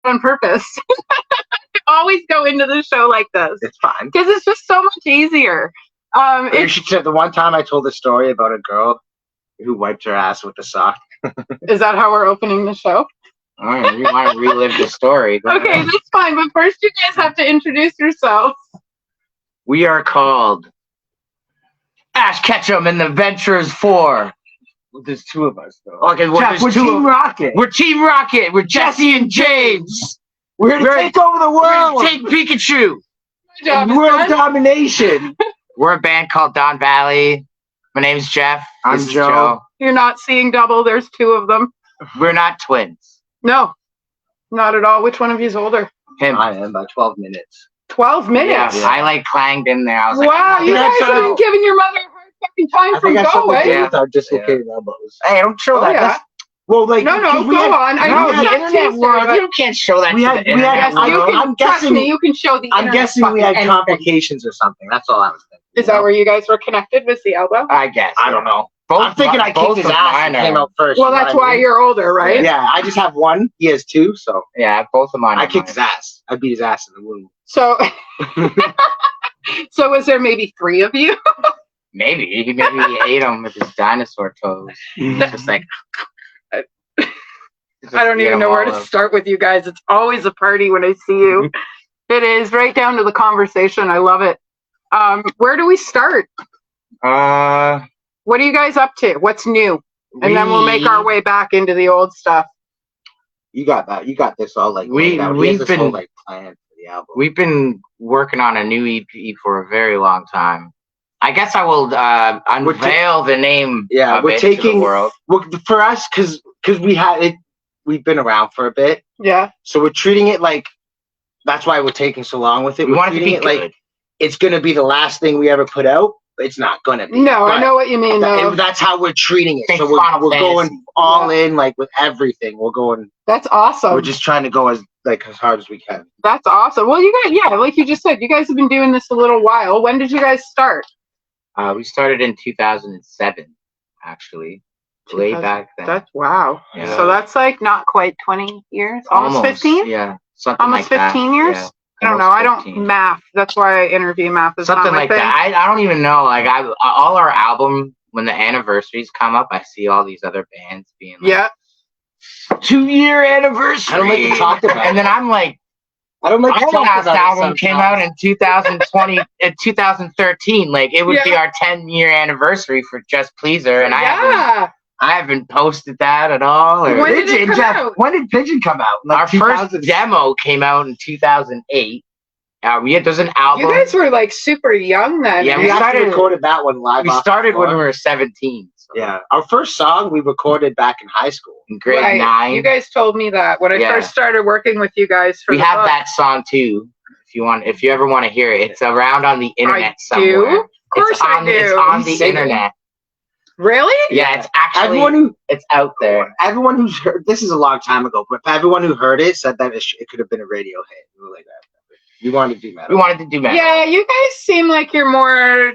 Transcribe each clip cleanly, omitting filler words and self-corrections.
on purpose. I always go into the show like this. It's fine. Because it's just so much easier. You should say the one time I told a story about a girl who wiped her ass with a sock. Is that how we're opening the show? Right, you want to relive the story. Okay, that's fine. But first, you guys have to introduce yourselves. We are called Ash Ketchum and the Venturers 4. Well, there's two of us, though. Okay, well, Jeff, there's we're two. Team Rocket. We're Team Rocket. We're Jesse and James. We're going to take over the We're world. gonna take Pikachu. My job is World done. domination. We're a band called Don Valley. My name's Jeff. I'm This is Joe. You're not seeing double. There's two of them. We're not twins. No, not at all. Which one of you is older? Him. I am by 12 minutes. 12 minutes. Yeah, I like clanged in there. I was Wow, like, you Yeah, guys so- have been giving your mother a hard fucking time I from think that's go, something to do eh? with our dislocated elbows. hey, don't show Oh, that. yeah. That's- Well, like No, because we go had- on. I no, know the it's not internet Tuesday, world. but You can't show that We to had- the we internet. had- yes, you can, I'm trust guessing- me, you can show the I'm internet guessing we had fucking complications or something. That's all I was thinking. Is that where you guys were connected with the elbow? I guess. I don't know. Both I'm thinking I both kicked his of ass mine and came are- out first. Well, you know that's what I why mean? you're older, right? Yeah, I just have one. He has two, so Yeah, both of mine. I are kicked mine. his ass. I beat his ass in the womb. So, so was there maybe three of you? Maybe he ate him with his dinosaur toes. Just like. I don't even know where to start with you guys. It's always a party when I see you. It is right down to the conversation. I love it. Where do we start? What are you guys up to? What's new? And then we'll make our way back into the old stuff. You got that. You got this all like We- laid out. He we've has this been- whole, like plan for the album. We've been working on a new EP for a very long time. I guess I will unveil the name Yeah, of we're it to taking the world. well, for us because we had it. We've been around for a bit, Yeah. so we're treating it like. That's why we're taking so long with it. We We're want it to treating be good. like it's gonna be the last thing we ever put out. But it's not gonna be. No, I But know what you mean, though. that's how we're treating it. Think So we're Final going Fantasy. all in like with everything. We're going. That's awesome. We're just trying to go as hard as we can. That's awesome. Well, you guys, yeah, like you just said, you guys have been doing this a little while. When did you guys start? We started in 2007, actually. Way back then. That's wow. Yeah. So that's like not quite 20 years, almost 15. Yeah, something Almost like 15 that. years? Yeah, I don't know. almost I don't 15. math. That's why I interview math. Is Something not my like thing. that. I don't even know. Like all our album, when the anniversaries come up, I see all these other bands being like, Yeah. 2-year anniversary. I don't like to talk about And then I'm like, I don't like. our last album came out in 2020, 2013. Like it would be Yeah. our 10-year anniversary for Just Pleaser, and Yeah. I haven't posted that at all. or- When did it come out? When did Pigeon come out? Our first demo came out in 2008. There's an album. You guys were like super young then. Yeah, We we actually started- recorded that one live. we off started the when we floor. were 17. So Yeah, our first song we recorded back in high school. in grade Right. 9. You guys told me that when I Yeah. first started working with you guys for We the have book. that song too. If you ever want to hear it, it's around on the internet I somewhere. do. Of course it's I on, do. It's on the You sing it. internet. Really? Yeah, it's actually it's out there. Everyone who's heard this is a long time ago, but everyone who heard it said that it could have been a radio hit. We were like that. We wanted to do We metal. wanted to do metal. Yeah, you guys seem like you're more.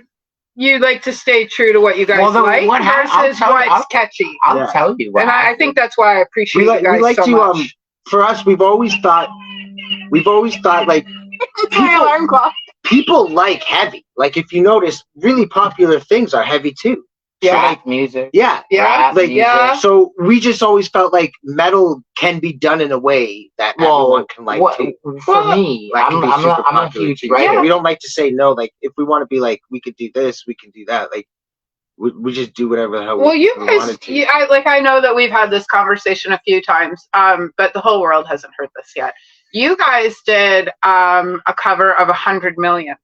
You like to stay true to what you guys Well, like what hap- I'll versus tell- what's I'll- catchy. I'll Yeah. tell you what. And I happened. think that's why I appreciate We like you guys we like so to much. for us we've always thought like It's my alarm clock. people like heavy. Like if you notice, really popular things are heavy too. So, Yeah. like, music. yeah. Yeah. rap Like music. yeah. So we just always felt like metal can be done in a way that everyone can like too. For Well, me, That can I'm be a super popular, huge too. writer. We don't like to say no. Like if we want to be like we could do this, we can do that. Like we just do whatever the hell Well, you we guys, wanted to. I know that we've had this conversation a few times, but the whole world hasn't heard this yet. You guys did a cover of 100 Million,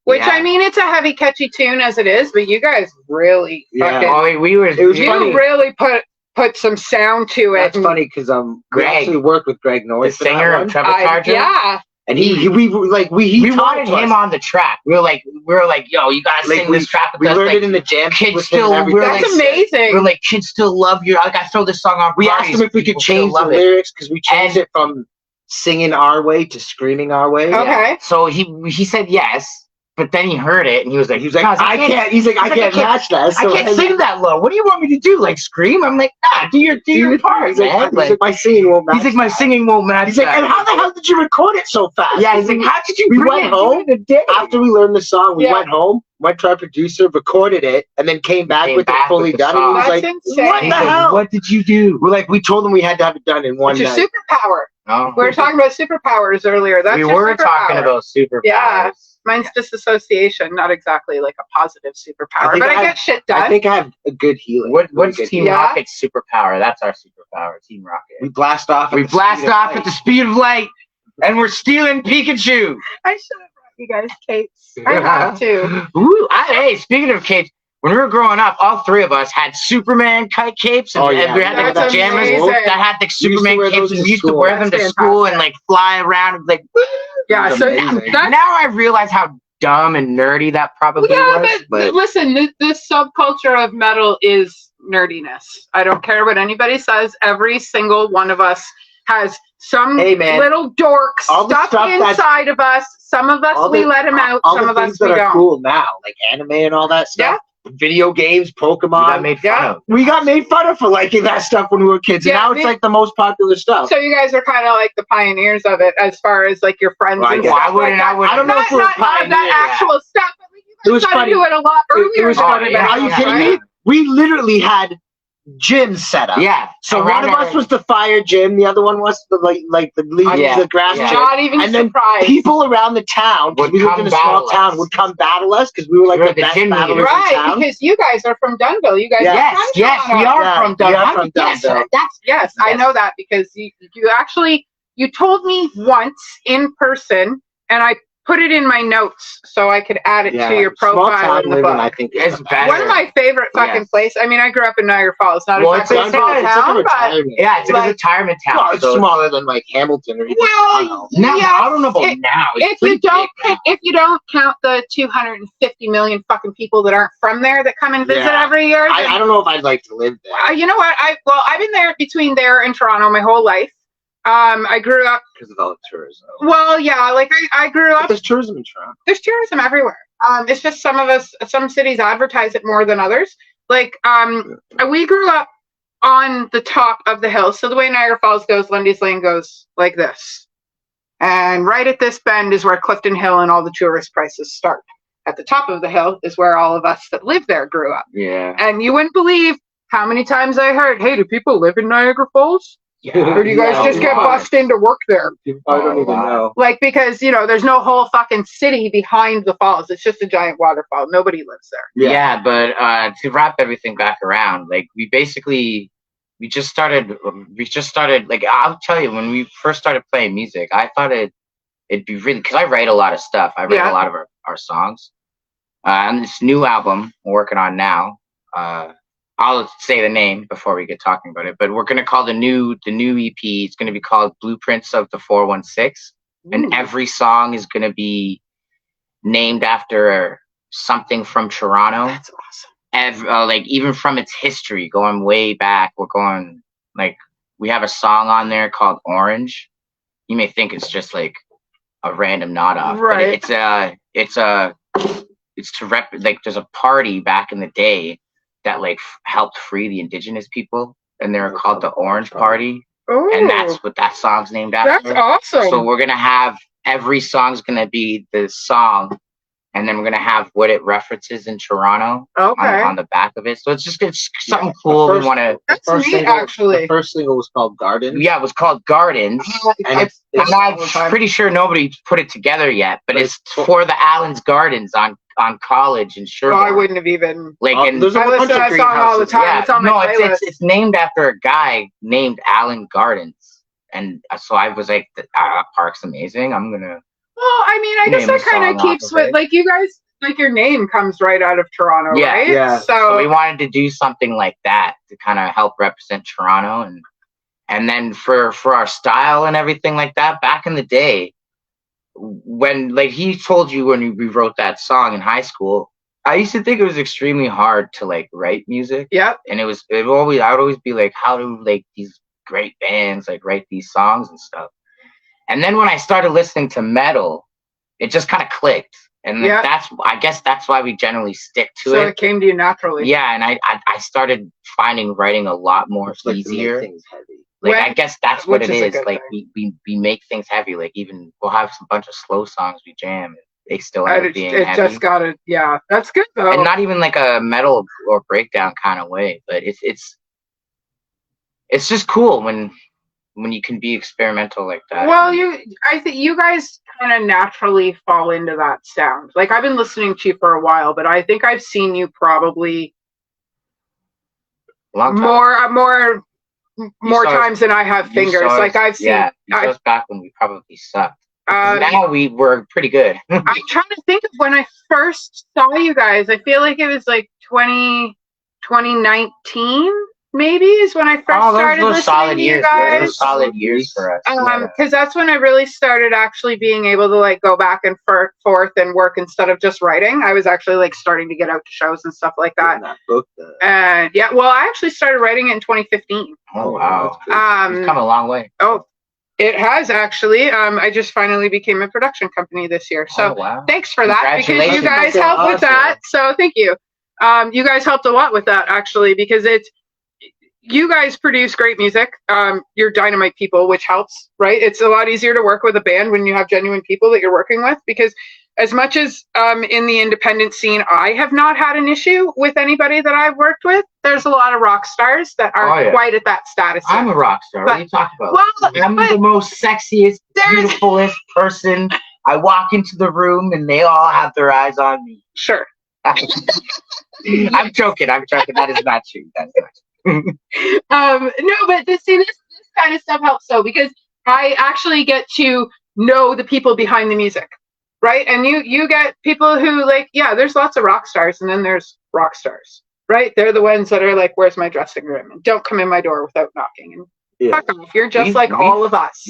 which Yeah. I mean, it's a heavy, catchy tune as it is, but you guys really Yeah. fucking, Oh, we were. It was you funny. really put some sound to it. That's funny because we Greg, actually worked with Greg the Norris, for that singer one. of Trouble Charger. Yeah, and he we We wanted him on the track. We were like, yo, you gotta Like, sing this track with We us. learned Like, it in the jam. kids with him still- and we're everything. that's like- amazing. we're like, kids still love your. Like, I throw this song on. We parties, asked him if we could people still change the love it. lyrics because we changed it from singing our way to screaming our way. Okay. So he said yes, but then he heard it and he was like, He's like, "Guys, I can't. He's like, I can't match that. I So can't sing that low. What do you want me to do? Like scream?" I'm like, "Nah, do your part, He's man." like, my singing won't match. he's like, "My singing won't match." He's like, that." and how the hell did you record it so fast? Yeah, he's like, "How did you We bring went it home in a day?" After we learned the song, we Yeah. went home, went to our producer, recorded it, and then came back Came with back it fully with the done. And he was song. like, That's insane. "What He's the like, hell?" "What did you do?" We're like, we told him we had to have it done in one It's your night. superpower. Oh. We were talking about superpowers earlier. That's we your were talking superpower. about superpowers. Yeah. Mine's disassociation, not exactly like a positive superpower, think but I I get shit done. I think I have a good healing. What's Really good Team healing. Yeah. Rocket's superpower? That's our superpower, Team Rocket. We blast off. We blast off at the speed of light, and we're stealing Pikachu. I should have brought you guys capes. I have to. Ooh, hey, speaking of capes, when we were growing up, all three of us had Superman capes, and Oh, yeah. we had the That's pajamas amazing. that had the to Superman wear capes, those and in we used to school. wear them to That's school and like fly around and like. Yeah, It's so amazing. that's Now I realize how dumb and nerdy that probably yeah, was. but listen, this subculture of metal is nerdiness. I don't care what anybody says. Every single one of us has some Hey, man. little dork All the stuff stuff that's- inside of us. Some of us all we the- let him out. All Some the of us things we that are don't. cool now, like anime and all that stuff. Video games, we got Pokemon. made fun Yeah. of. We got made fun of for liking that stuff when we were kids, and Yeah, now it's me- like the most popular stuff. So you guys are kind of like the pioneers of it, as far as like your friends Well, I and guess. stuff I wouldn't- like that. I wouldn't- I don't know Not, if we're not pioneers. that actual stuff, but like, It you was guys got funny. into it a lot earlier. It was than funny. everybody Are you else, kidding right? me? We literally had gyms set up. Yeah. So around one of us was the fire gym, the other one was the like the league, Yeah, the grass yeah. gym. Not even And then surprised. People around the town, 'cause Would we lived come in a small battle town, us. would come battle us because we were like We were the the best gym battlers leaders. in Right, town. because you guys are from Dunville. You guys are Yes, from yes, we Toronto. are Yeah, from we Dunville. are from Yes, Dunville. Yes, I Yes. know that because you actually you told me once in person, and I put it in my notes so I could add it to your small profile town in the living, book. I think It's is better. One of my favorite fucking Yes. places. I mean, I grew up in Niagara Falls, not Well, exactly a it's small like It's like a town, but retirement. Yeah, it's Like- a retirement town. Well, it's so smaller than like Hamilton or even well, Toronto. Now, yes, I don't know about it- now. It's if you pretty don't big now. if you don't count the 250 million fucking people that aren't from there that come and visit Yeah. every year, then- I don't know if I'd like to live there you know what? I've been there between there and Toronto my whole life. I grew up. because of all the tourism. Well, yeah, like I grew But up. there's tourism in Toronto. There's tourism everywhere. It's just some cities advertise it more than others. Like, we grew up on the top of the hill. So the way Niagara Falls goes, Lundy's Lane goes like this. And right at this bend is where Clifton Hill and all the tourist prices start. At the top of the hill is where all of us that live there grew up. Yeah. And you wouldn't believe how many times I heard, "Hey, do people live in Niagara Falls? Or do you guys Yeah, just get wow. bussed into work there?" I don't Oh, even wow. know. Like, because, there's no whole fucking city behind the falls. It's just a giant waterfall. Nobody lives there. Yeah, but to wrap everything back around, like we just started like I'll tell you, when we first started playing music, I thought it'd be really, because I write a lot of stuff. I write Yeah. a lot of our songs. And this new album we're working on now, I'll say the name before we get talking about it, but we're gonna call the new EP, it's gonna be called Blueprints of the 416. And every song is gonna be named after something from Toronto. That's awesome. Like even from its history, going way back. We're going like, we have a song on there called Orange. You may think it's just like a random nod off, Right. but it's to rep, like there's a party back in the day that like helped free the indigenous people, and they're called the Orange Party, Oh, and that's what that song's named after. that's awesome. So we're gonna have, every song's gonna be the song, and then we're gonna have what it references in Toronto okay. on the back of it. So it's something cool. The We first- want to. That's First neat, single- actually. The first single was called Garden. Yeah, it was called Gardens, And it's and I'm pretty sure nobody put it together yet. But it's for the Allen's Gardens on College in Oh, Sherbrooke. I wouldn't have even. Like, and there's a I bunch listen to of that song all the greenhouses. time. yeah, It's on my no, playlist. it's named after a guy named Allen Gardens, and so I was like, that park's amazing. I'm gonna. Well, I mean, I guess Name that a kind song of off keeps of with, it. like, you guys, like, your name comes right out of Toronto, Yeah, right? yeah. So we So, wanted to do something like that to kind of help represent Toronto, and then for our style and everything like that. Back in the day, when like he told you when we wrote that song in high school, I used to think it was extremely hard to like write music, yep. and I would always be like, how do like these great bands like write these songs and stuff? And then when I started listening to metal, it just kind of clicked. And like, Yeah. I guess that's why we generally stick to So it. it came to you naturally. Yeah, and I started finding writing a lot more It's like to make easier. things heavy. Like When- I guess that's what which it is a is. good Like we make things heavy. Like even we'll have some bunch of slow songs we jam. They still end up being It heavy. just got it. Yeah, that's good though. And not even like a metal or breakdown kind of way, but it's just cool when you can be experimental like that. Well, I think you guys kind of naturally fall into that sound. Like I've been listening to you for a while, but I think I've seen you probably Long time. more saw us- times than I have You fingers. saw us- Like I've seen. Yeah, you saw us back when we probably sucked. Um, Now we were pretty good. I'm trying to think of when I first saw you guys. I feel like it was like 2019, maybe is when I first started those listening solid to you years. guys. Those solid years for us. Yeah. Because that's when I really started actually being able to like go back and forth and work instead of just writing. I was actually like starting to get out to shows and stuff like that. In that book, And yeah, well, I actually started writing it in 2015. Oh wow. that's cool. We've come a long way. Oh, it has actually. I just finally became a production company this year. So oh, wow. thanks for that because you Congratulations. guys helped with that. So thank you. You guys helped a lot with that actually because you guys produce great music. You're dynamite people, which helps, right? It's a lot easier to work with a band when you have genuine people that you're working with because as much as in the independent scene, I have not had an issue with anity that I've worked with. There's a lot of rock stars that aren't quite at that status yet. I'm a rock star. What are you talking about? Well, I'm but the most sexiest, there's- beautifulest person. I walk into the room and they all have their eyes on me. sure. I'm joking. That is not true. That's not true. No, but this kind of stuff helps though because I actually get to know the people behind the music, right? And you get people who like, yeah, there's lots of rock stars and then there's rock stars, right? They're the ones that are like, where's my dressing room? And don't come in my door without knocking. And Yeah. fuck off, you're just We've- like we've- all of us.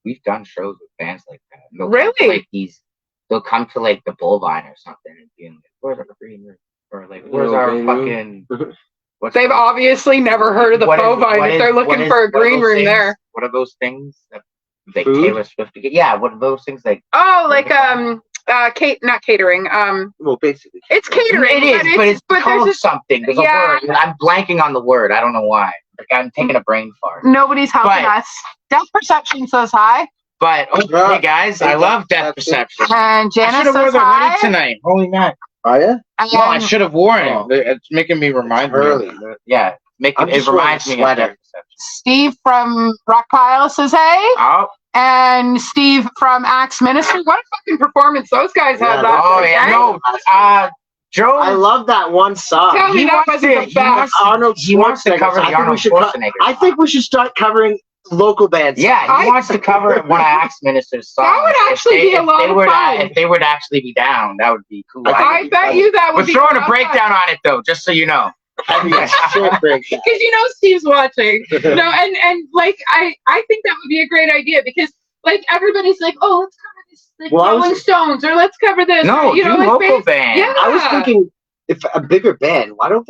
We've done shows with bands like that. They'll Really? come to, like they'll come to like the Bullvine or something and be like, "Where's our green room?" Or like, "Where's Little our green fucking?" room. What's They've the- obviously never heard of the what is- Bovine what if is- they're what looking is- for a what are green those room things? there. What are those things? That, like Food? Taylor Swift. Yeah. What are those things like? Oh, like not catering. Well, basically. It's catering. It is, but it's there's called just something. There's Yeah. a word. I'm blanking on the word. I don't know why. Like I'm taking a brain fart. nobody's helping But- us. Depth Perception says hi. But hey guys, I love Death Perception. And I should Janice have worn says the hi. hoodie tonight. Holy man! Are you? No, I And should have worn Oh. it. It's making me remind me. early. Yeah, I'm it just wearing reminds a me of sweater. Death Perception. Steve from Rockpile says hey. Oh, And Steve from Axe Ministry. What a fucking performance those guys Yeah, had last oh night, yeah, eh? no. Joe. I love that one song. Tell me he that wants wasn't to- the he best. wants to- Arnold he wants to Schwarzenegger. cover I the think we Arnold should Schwarzenegger. I think we should start covering local bands. Yeah, he I- wants to cover one of Axe Minister's songs. That would actually be a lot of fun. If they would actually be down, that would be cool. I bet you that We're would be throwing a breakdown on it though, just so you know. I mean, shit breakdown. because you know Steve's watching. No, and like I think that would be a great idea because like everybody's like, oh, let's cover this like Well, I was- Rolling Stones or let's cover this. No, or, you know, do like local bands- band. Yeah. I was thinking if a bigger band, why don't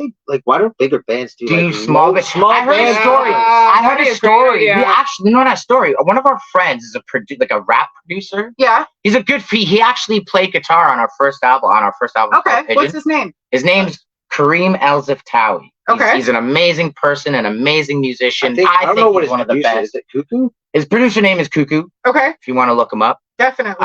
bigger bands do like small bands? small I heard bands? a story. Yeah, I that'd heard be a a great story. idea. We actually, you know that story. One of our friends is like a rap producer. Yeah. He's a good he actually played guitar on our first album. Okay. called Pigeon. What's his name? His name's Kareem Elziftawi. Okay. He's an amazing person, an amazing musician. I don't know what he's his one of the producer best. is. It Cuckoo? His producer name is Cuckoo, Okay. if you want to look him up. Definitely.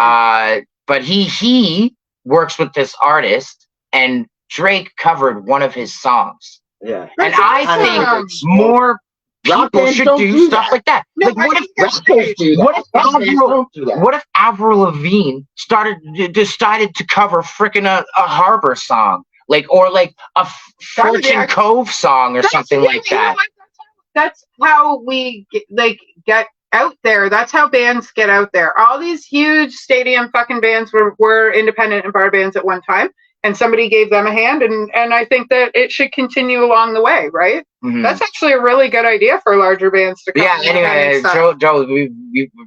But he works with this artist, and Drake covered one of his songs. Yeah. And That's I awesome. think more Rock people bands should don't do do stuff that. like that. No, Like, I what if think that's Rock bands do that. What if Rock bands Avril- don't do that. what if Avril Lavigne decided to cover freaking a Harbor song, or like a That would be Fortune act- Cove song or something like you know that? what? That's how we get out there. That's how bands get out there. All these huge stadium fucking bands were independent and bar bands at one time, and somebody gave them a hand, and I think that it should continue along the way, right? Mhm. That's actually a really good idea for larger bands to come. Yeah. Anyway, stuff. Joe, we've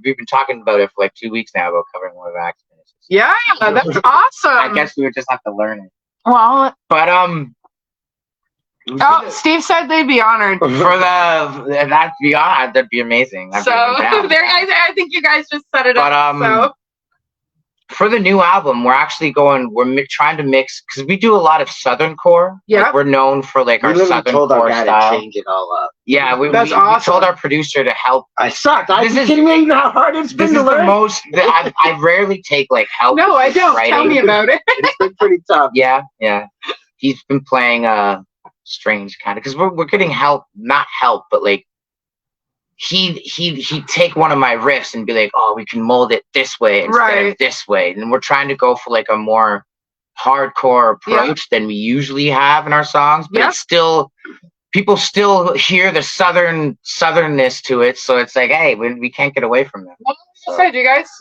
been talking about it for like 2 weeks now about covering one of Axe Ministers. Yeah, that's awesome. I guess we would just have to learn it. Well, But oh, Steve said they'd be honored. for that'd be odd. That'd be amazing. I'd So be down. there, I think you guys just set it But up. So for the new album, we're actually trying to mix, because we do a lot of Southern core. Yeah. Like, we're known for like We our literally Southern told our core guy style. to change it all up. Yeah, we That's we awesome. told our producer to help. I sucked. Are This you is- kidding me? You know how hard it's This been is to the learn? most. I rarely take like help. No, I with don't. writing. Tell me about it. It's been pretty tough. Yeah. He's been playing strange kind of, because we're getting help, not help, but like he'd take one of my riffs and be like, oh, we can mold it this way instead Right. of this way, and we're trying to go for like a more hardcore approach than we usually have in our songs, but Yeah. it's still, people still hear the southernness to it, so it's like, hey, we can't get away from that. Well, like I said,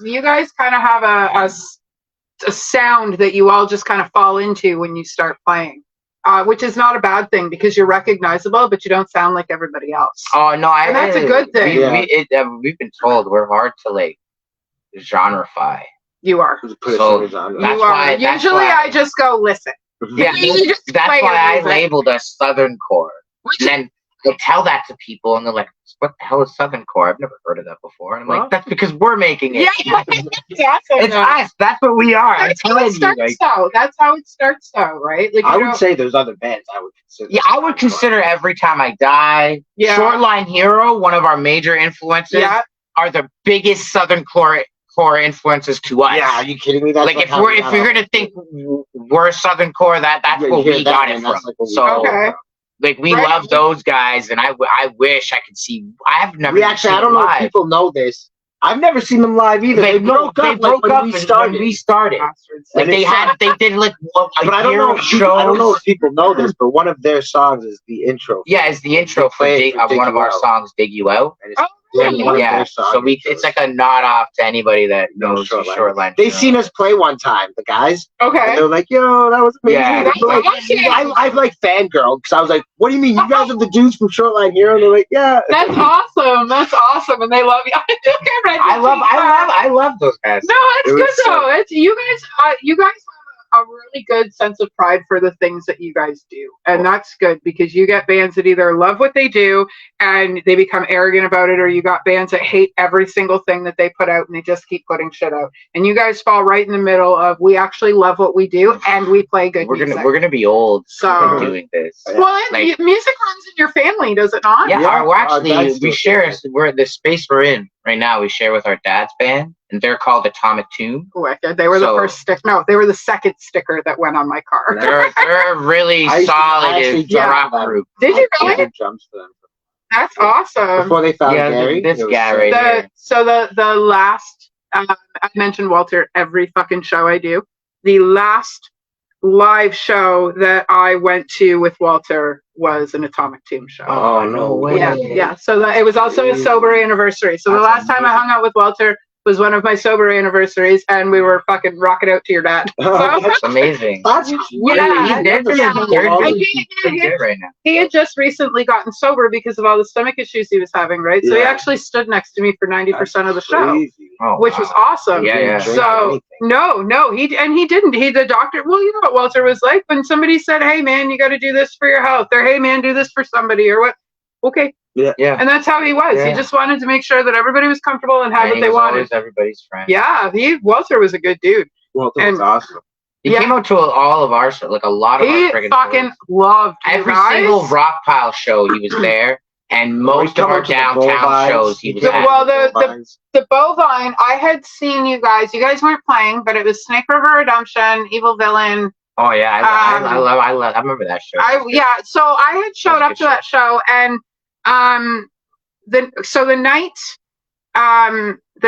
you guys kind of have a sound that you all just kind of fall into when you start playing, which is not a bad thing because you're recognizable, but you don't sound like everybody else. Oh no, And that's a good thing. We've been told we're hard to like genreify. You are. Put it So, in genre. That's You are. why- that's Usually, why- I just go listen. Yeah, You just that's play why your I music. labeled us Southern core. Which And then I tell that to people, and they're like, "What the hell is Southern core? I've never heard of that before." And I'm Well- like, "That's because we're making it. yeah, it's awesome. It's us. That's what we are." I'm That's how telling it you, starts, like, though. That's how it starts, though, right? Like I you would don't- say there's other bands I would consider. yeah, I would consider Every Time I Die, Yeah. Shortline Hero, one of our major influences, Yeah, are the biggest Southern core influences to us. Yeah, are you kidding me? That's Like like if how we're we if got you're our- gonna think we're Southern core, that's Yeah, you what hear we that, got it and from. that's like what we So got. Okay. like we Right. love those guys, and I wish I could see. I've never We actually, seen I don't know if live. people know this. I've never seen them live either. They broke up like when we started. when we started. bastards. Like And they it's- they did like a But I don't year know. of If people, I don't know shows. if people know this, but one of their songs is the intro. Yeah, it's the intro for Play it for Dig one of You our Out. songs, "Dig You Out." And it's Oh, one of Yeah, their songs. so it's like a nod off to anybody that No, knows Shoreline. Shoreline. They seen us play one time, the guys, and Okay. they're like, "Yo, that was amazing." Yeah. They're like, I've like fangirled because I was like, "What do you mean? You guys are the dudes from Shortline Hero?" And they're like, "Yeah." That's awesome. That's awesome, and they love you. I love those guys. No, it's It was good though. It's you guys. You guys have a really good sense of pride for the things that you guys do, and that's good because you get bands that either love what they do and they become arrogant about it, or you got bands that hate every single thing that they put out and they just keep putting shit out. And you guys fall right in the middle of we actually love what we do and we play good music. We're gonna be old So- doing this. well, like- music runs in your family, does it not? Yeah, Yeah, we're our actually dad's we still share. doing We're the space we're in right now. We share with our dad's band, and they're called Atomic Tomb. Wicked. They were the So- first stick. No, they were the second sticker that went on my car. They're really I solid actually Yeah. rock drummed group. Did you I really? did drums for them That's awesome. before they found Yeah, Gary. this it was guy sick. right here. So the last I mentioned Walter every fucking show I do. The last live show that I went to with Walter was an Atomic Tomb show. Oh, no way. Yeah. So it was also a sober anniversary. So the That's last time I hung out with Walter was one of my sober anniversaries, and we were fucking rocking out to your dad. So, That's amazing. That's Yeah, He's definitely yeah. pretty Yeah. good right now. he had just recently gotten sober because of all the stomach issues he was having, right? So he Yeah. actually stood next to me for 90% of the show, Crazy. Oh, which wow. was awesome. Yeah, yeah. So no, he didn't. The doctor. Well, you know what Walter was like when somebody said, "Hey, man, you got to do this for your health," or "Hey, man, do this for somebody," or what? Okay, Yeah. and that's how he was. He Yeah. just wanted to make sure that everybody was comfortable and had And what he they was wanted. always everybody's friend. Yeah, Walter was a good dude. Well, that was And- awesome. He Yeah. came out to all of our shows, like a lot of He our friggin' fucking shows. loved you Every guys. single Rock Pile show he was there, and most of come our up to the downtown Bovines. shows he was The- at. well, the- Bovines. The Bovine, I had seen you guys. You guys weren't playing, but it was Snake River Redemption, Evil Villain. Oh yeah, I Um, love. I remember that show. Yeah, so I had showed That's a up good to that show, and the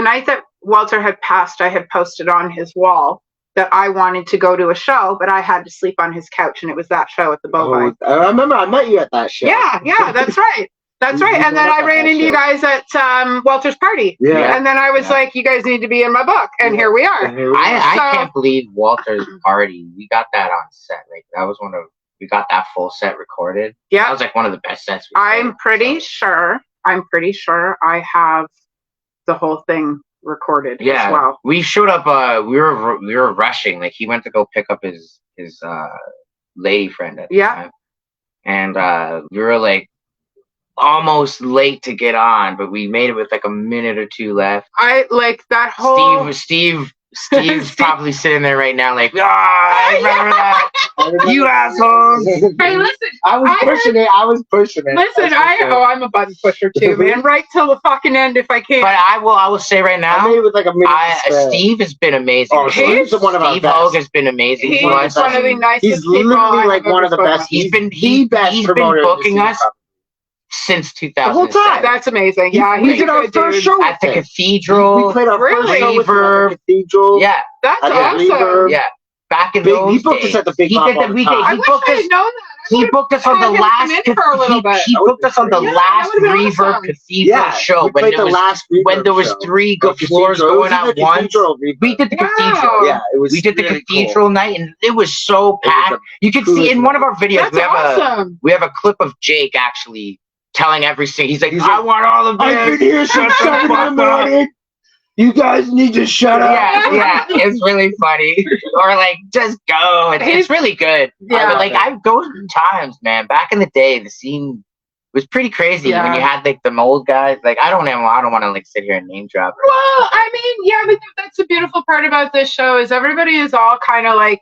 night that Walter had passed, I had posted on his wall that I wanted to go to a show, but I had to sleep on his couch, and it was that show at the Bovine. Oh, I remember I met you at that show. Yeah, that's right. That's We- right. we And then met I at ran that into you show. guys at Walter's party. Yeah. And then I was Yeah. like, you guys need to be in my book. And here we are. And here we are. I So- can't believe Walter's party. We got that on set. Like that was we got that full set recorded. That Yeah. was like one of the best sets. we I'm played, pretty so. sure I have the whole thing recorded Yeah. as well. We showed up. We were rushing. Like he went to go pick up his lady friend at the Yeah. time, and we were like almost late to get on, but we made it with like a minute or two left. I like that whole Steve Steve's probably sitting there right now, like, I remember that. You assholes. Hey, listen. I was pushing it. Listen, I'm a button pusher too, man. Right till the fucking end if I can. But I will say right I made now, it with like a minute. Steve has been amazing. Oh, Steve's one of our Steve best. Hogue has been amazing. He's to us. one of the nicest He's people literally I've like one of the ever best. spoken with. He's been the best promoter in the booking scene, us probably. since The whole 2007. time. That's amazing. Yeah, we he's did a our good first dude. show At the with him. Cathedral. We played our Really? first show with him at Reverb. the Cathedral. Yeah, That's I got awesome. Reverb. yeah. Back in Big- those he booked days. us at the Big He Pop did all that. the time. I He wish booked I us. had known that. He booked us on the had him last. come in for a little bit. He booked us on the Yeah, that last would've been Reverb awesome. Cathedral show we when played there the was last when there was show. 3 The floors Cathedral. going It was at the once. Cathedral Reverb. We did the Wow. Cathedral. Yeah, it was. We did the really Cathedral night, and it was so packed. You can see in one of our videos That's awesome. we have a clip of Jake actually telling every single. He's like, He's I like, want all the I've been beers. here since 7 in the morning. You guys need to shut up. Yeah, it's really funny. Or like, just go. It's really good. Yeah. But like, I go through times, man. Back in the day, the scene was pretty crazy Yeah. when you had like the old guys. Like, I don't want to like sit here and name drop. Well, I mean, yeah, but that's the beautiful part about this show is everybody is all kind of like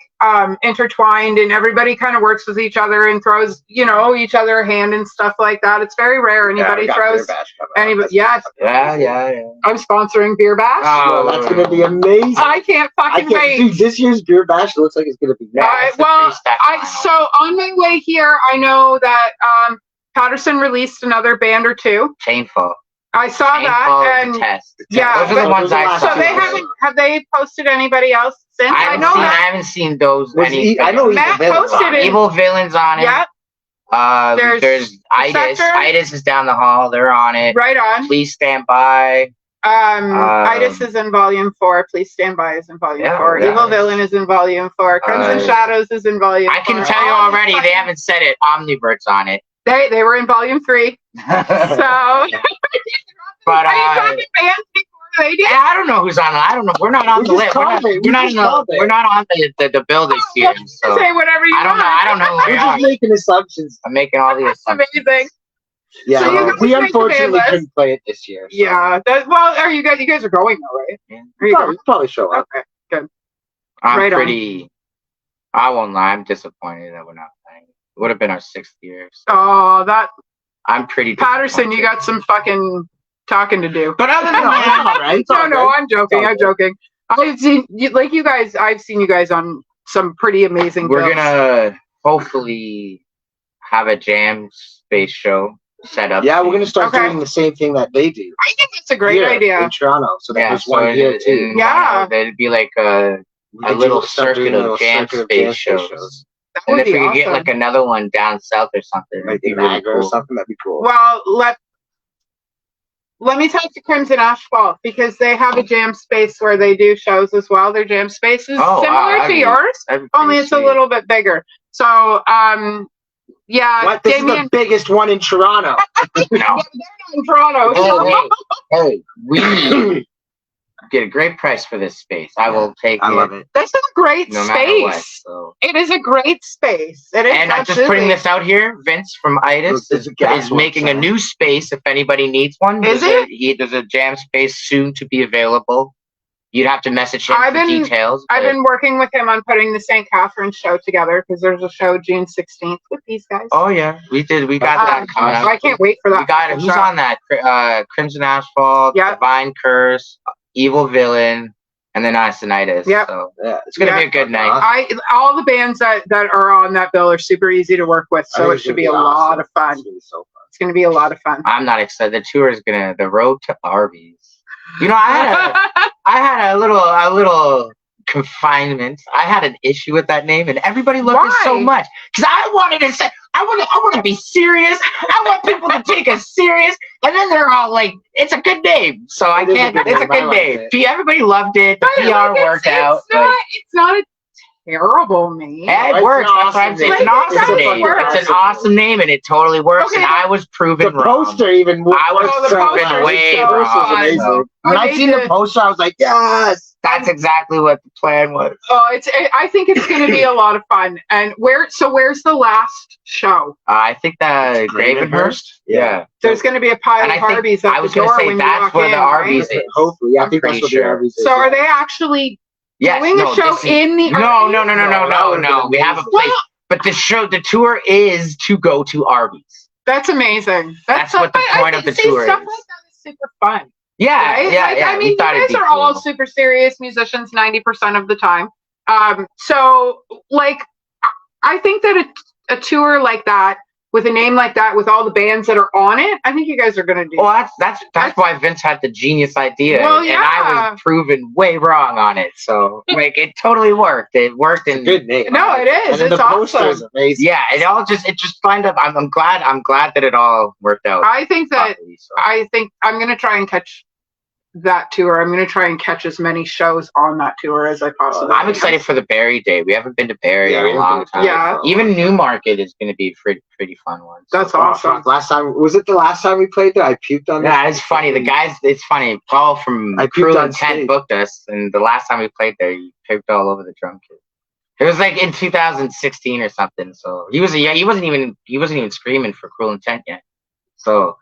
intertwined, and everybody kind of works with each other and throws, each other a hand and stuff like that. It's very rare anybody throws anybody. Yes, Yeah. I'm sponsoring Beer Bash. Oh, That's gonna be amazing. I can't fucking wait. Dude, this year's Beer Bash looks like it's gonna be Yeah, nice. it's a Well, three-stack final. So on my way here, I know that Patterson released another band or two. Painful. I saw Painful that, is a and test. yeah, Those are the but- ones I So saw. so they have they posted anybody else since? I haven't seen those. I know he's Matt available. posted it. Evil Villains on it. Yeah, There's Itis. Sector. Itis is down the hall. They're on it. right on. Please stand by. Itis is in volume 4. Please stand by is in volume 4. yeah. Evil Villain is in volume 4. Crimson Shadows is in volume 4. I can tell you already, they haven't said it. Omnivert's on it. They were in volume 3. So But are you talking bands before they did? I don't know who's on. I don't know. We're not on We the just list. called it. We just called it. We're not on the bill this year. So Say whatever you I don't know. want. I don't know who We're they are. just making assumptions. I'm making all the That's assumptions. amazing. Yeah, So you guys we make the unfortunately band couldn't play it this year. So. Yeah. Well, are you guys are going though, right? Yeah. Are you We'll probably show up. Okay. I'm Right on. pretty. I won't lie. I'm disappointed that we're not playing. It would have been our 6th year. So Oh, that I'm pretty. Patterson, you disappointed. got some fucking talking to do. But other than No, it's that, all right. It's all No, right. I'm joking. I'm joking. I've seen you guys. I've seen you guys on some pretty amazing. we're bills. gonna hopefully have a jam space show set up. Yeah, we're gonna start Okay. doing the same thing that they do. I think it's a great here idea. in Toronto. So Yeah, there's so one here too. Yeah. It'd be like a little circuit of jam space shows. That And would if be we could get awesome. like another one down south or something, Like it'd be the really Niagara or cool. something, that'd be cool. Well, let me talk to Crimson Asphalt because they have a jam space where they do shows as well. Their jam space is Oh, wow, similar to that'd be- yours, That'd be only pretty it's a sweet. little bit bigger. So, yeah, What? This is Damien the biggest one in Toronto. No. in Toronto. Oh, hey, we get a great price for this space. I will take I it, love it. This is a great no matter what. space. So. It is a great space. It is And I'm just absolutely. putting this out here. Vince from Itis There's a gas is one, making a so. new space if anybody needs one. Is There's a jam space soon to be available. You'd have to message him I've for been- details. I've but- been working with him on putting the St. Catharines show together because there's a show June 16th with these guys. Oh yeah, we did. We got that coming up. I can't wait for that. We got it. fucking Who's show. on that? Crimson Asphalt, Yeah. Divine Curse, Evil Villain, and then Itis. Yep. So Yeah. it's gonna be Yeah. a good night. All the bands that are on that bill are super easy to work with, so it should be a lot of fun. It's gonna be so fun. It's going to be a lot of fun. I'm not excited. The tour is the road to Arby's. You know, I had a little confinement. I had an issue with that name, and everybody loved it so Why? much because I wanted to say, I want to be serious. I want people to take us serious, and then they're all like, "It's a good name," so I It is a can't. good It's a name. I good liked name. it. Everybody loved it. The But, PR like, worked out. It's not a terrible name. Yeah, It's it an works. That's what I'm awesome saying. It's name. an awesome It does name. work. It's an awesome name, and it totally works. Okay, And I was The proven wrong. poster even I was Oh, the proven poster way is so wrong. fun. amazing. So When I they seen the did- poster, I was like, yes. that's exactly what the plan was. I think it's going to be a lot of fun. And where's the last show? I think the Gravenhurst. Yeah. There's going to be a pile And of I think- Arby's at I the was gonna door say when you that's walk where in, the right? Arby's is. Hopefully, yeah, I I'm think that's pretty what sure. the Arby's is. So are they actually Yes, doing a show this is- in the no. Arby's? We have a Well, place, but the tour is to go to Arby's. That's amazing. That's what the point of the tour stuff is. like that is super fun. Yeah, Right? yeah, Like, yeah. I mean, we you thought it'd guys be are all cool. super serious musicians 90% of the time. So like, I think that a tour like that, with a name like that, with all the bands that are on it, I think you guys are gonna do. Well, that's why Vince had the genius idea, Well, and I yeah. was proven way wrong on it. So like, it totally worked. It worked, and Good name. No, it is. And then It's the poster is awesome. amazing. yeah, it just lined up. I'm glad that it all worked out. I think that properly, so. I think I'm gonna try and catch that tour. I'm gonna try and catch as many shows on that tour as I possibly I'm can. excited for the Barry Day. We haven't been to Barry Yeah, in we a haven't long been to time. Barry Yeah. for a Even while. Newmarket is going to be a pretty fun one. So. That's awesome. Last time was it the last time we played there? I puked on. Yeah, this. it's funny. The guys, it's funny. Paul from I puked Cruel on Intent stage. booked us, and the last time we played there, he puked all over the drum kit. It was like in 2016 or something. So he wasn't even screaming for Cruel Intent yet. So,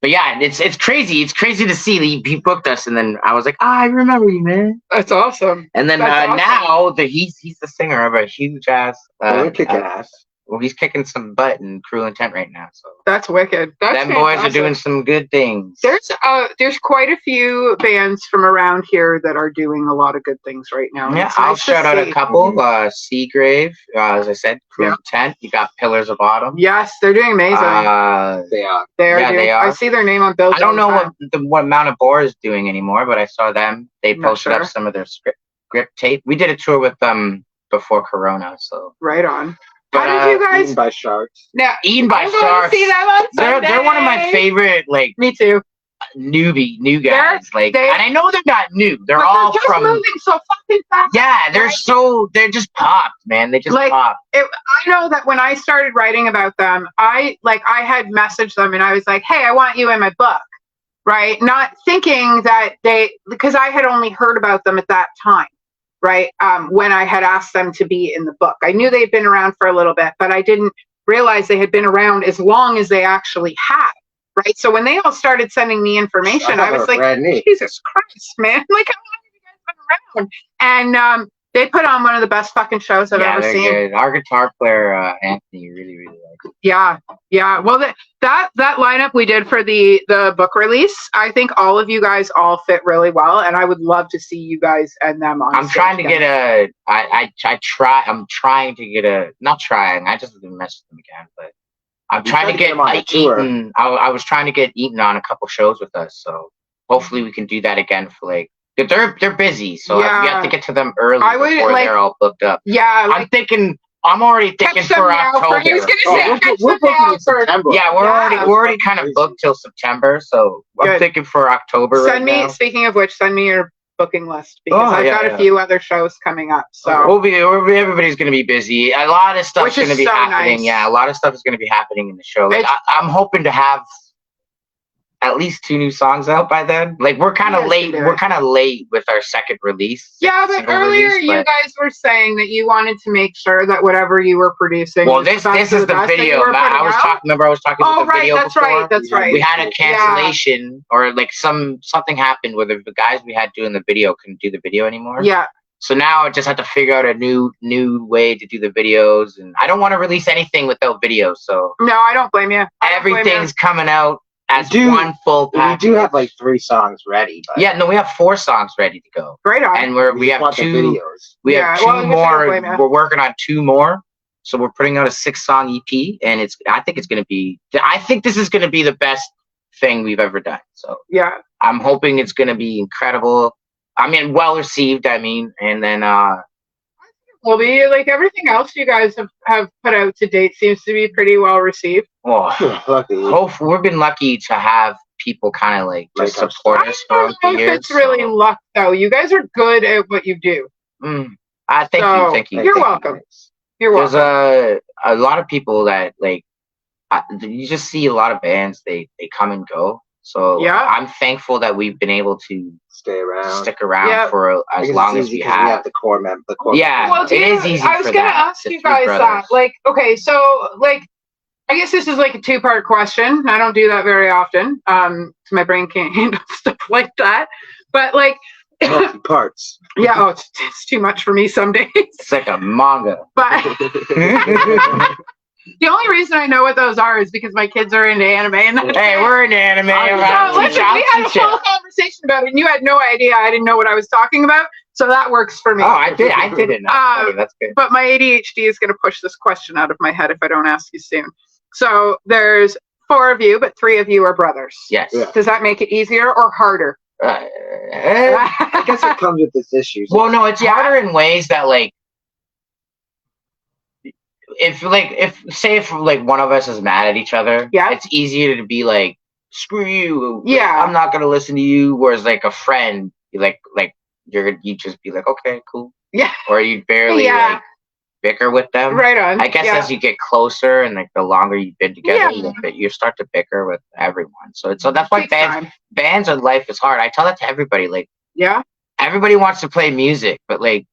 but yeah, it's crazy. It's crazy to see that he booked us, and then I was like, I remember you, man. That's awesome. And then That's awesome. now he's the singer of a huge ass. We're kicking ass. Well, he's kicking some butt in Cruel Intent right now. So That's wicked. That's them boys are fantastic. doing some good things. There's quite a few bands from around here that are doing a lot of good things right now. and Yeah, it's I'll nice to shout out a see. couple. Seagrave, as I said, Cruel Intent. You got Pillars of Autumn. Yes, they're doing amazing. They are. They're yeah, doing, they are. I see their name on bills. I don't know all the time. what Mount of Boar is doing anymore, but I saw them. They Not posted sure. up some of their grip tape. We did a tour with them before Corona, so. Right on. But, How did you guys? Eaten by sharks. Now, Eaten by I'm going to Sharks. see them on They're one of my Sunday. favorite like Me too. new guys. And I know they're not new. They're But all they're just from. moving so fucking fast. Yeah, right? they're just popped, man. They just Like, popped. I know that when I started writing about them, I had messaged them and I was like, "Hey, I want you in my book," right? Not thinking that because I had only heard about them at that time, right? When I had asked them to be in the book, I knew they'd been around for a little bit, but I didn't realize they had been around as long as they actually had, right? So when they all started sending me information, I was like, brand new. Jesus Christ, man! Like, how long have you guys been around? And they put on one of the best fucking shows I've Yeah, ever they're seen. good. Our guitar player Anthony really likes it. Yeah. Well, that lineup we did for the book release, I think all of you guys all fit really well, and I would love to see you guys and them on. I'm stage trying to together. I'm trying to get a. Not trying. I just didn't mess with them again, but I'm You trying tried to to get get him on a tour. Eaton. I was trying to get Eaton on a couple shows with us, so hopefully we can do that again for like. They're busy, so we Yeah. have to get to them early I would, before like- they're all booked up. Yeah, like, I'm already thinking catch them for now. October. He was gonna Oh, say, catch we're them booking now in for. September. Yeah, we're already kind of booked till September, so I'm Good. thinking for October. Send right me. now. Speaking of which, send me your booking list because Oh, I've yeah, got yeah. a few other shows coming up. So Everybody's going to be busy. A lot of stuff's Which is going to be so happening. nice. Yeah, a lot of stuff is going to be happening in the show. Like, It's- I'm hoping to have at least 2 new songs out by then. Like we're kind of Yes, late. you do. We're kind of late with our second release. yeah, but single earlier release, you but- guys were saying that you wanted to make sure that whatever you were producing. Well, was this best is of the best that you video. were Matt, putting I was out. talking. Remember, I was talking Oh, about the right. video That's before. right. That's right. We had a Yeah. cancellation, or like something happened where the guys we had doing the video couldn't do the video anymore. Yeah. So now I just have to figure out a new way to do the videos, and I don't want to release anything without videos. So No, I don't blame you. I don't blame you. everything's coming out as We do- one full We package. do have like 3 songs ready. But Yeah, no, we have 4 songs ready to go, Right on. and we just have want the 2. videos. We Yeah, have 2 well, I guess I don't more. blame ya. We're working on 2 more. So we're putting out a 6-song EP, and I think this is going to be the best thing we've ever done. So Yeah. I'm hoping it's going to be incredible. I mean, well received. I mean, and then Will be like everything else you guys have put out to date seems to be pretty well received. Lucky. we've been lucky to have people kind of like just Like us. support I us don't throughout know the if years. it's really luck though. You guys are good at what you do. Thank So, you, thank you. You're thank you. welcome. You're There's welcome. a lot of people that like you just see a lot of bands they come and go. So Yeah. I'm thankful that we've been able to Stay around. stick around Yeah. for I as think long it's as easy we 'cause have. the core member. The core Yeah. Well, it is easy I was for gonna that, ask the you 3 guys brothers. that. Like, okay, so like, I guess this is like a 2-part question. I don't do that very often. 'Cause my brain can't handle stuff like that. But like, multi parts. Yeah, oh, it's too much for me some days. It's like a manga. But the only reason I know what those are is because my kids are into anime. And Hey, we're in anime. so, listen, we had a full conversation about it, and you had no idea. I didn't know what I was talking about, so that works for me. Oh, I didn't know. That's good. But my ADHD is going to push this question out of my head if I don't ask you soon. So there's 4 of you, but 3 of you are brothers. Yes. Yeah. Does that make it easier or harder? I guess it comes with this issue. Well, no, it's harder in ways that like, if one of us is mad at each other, Yeah. it's easier to be like, screw you. Yeah. I'm not gonna listen to you. Whereas like a friend, you just be like, okay, cool. Yeah. Or you barely like bicker with them. Right on. I guess as you get closer and like the longer you've been together, you start to bicker with everyone. So that's why bands and life is hard. I tell that to everybody. Like, everybody wants to play music, but like,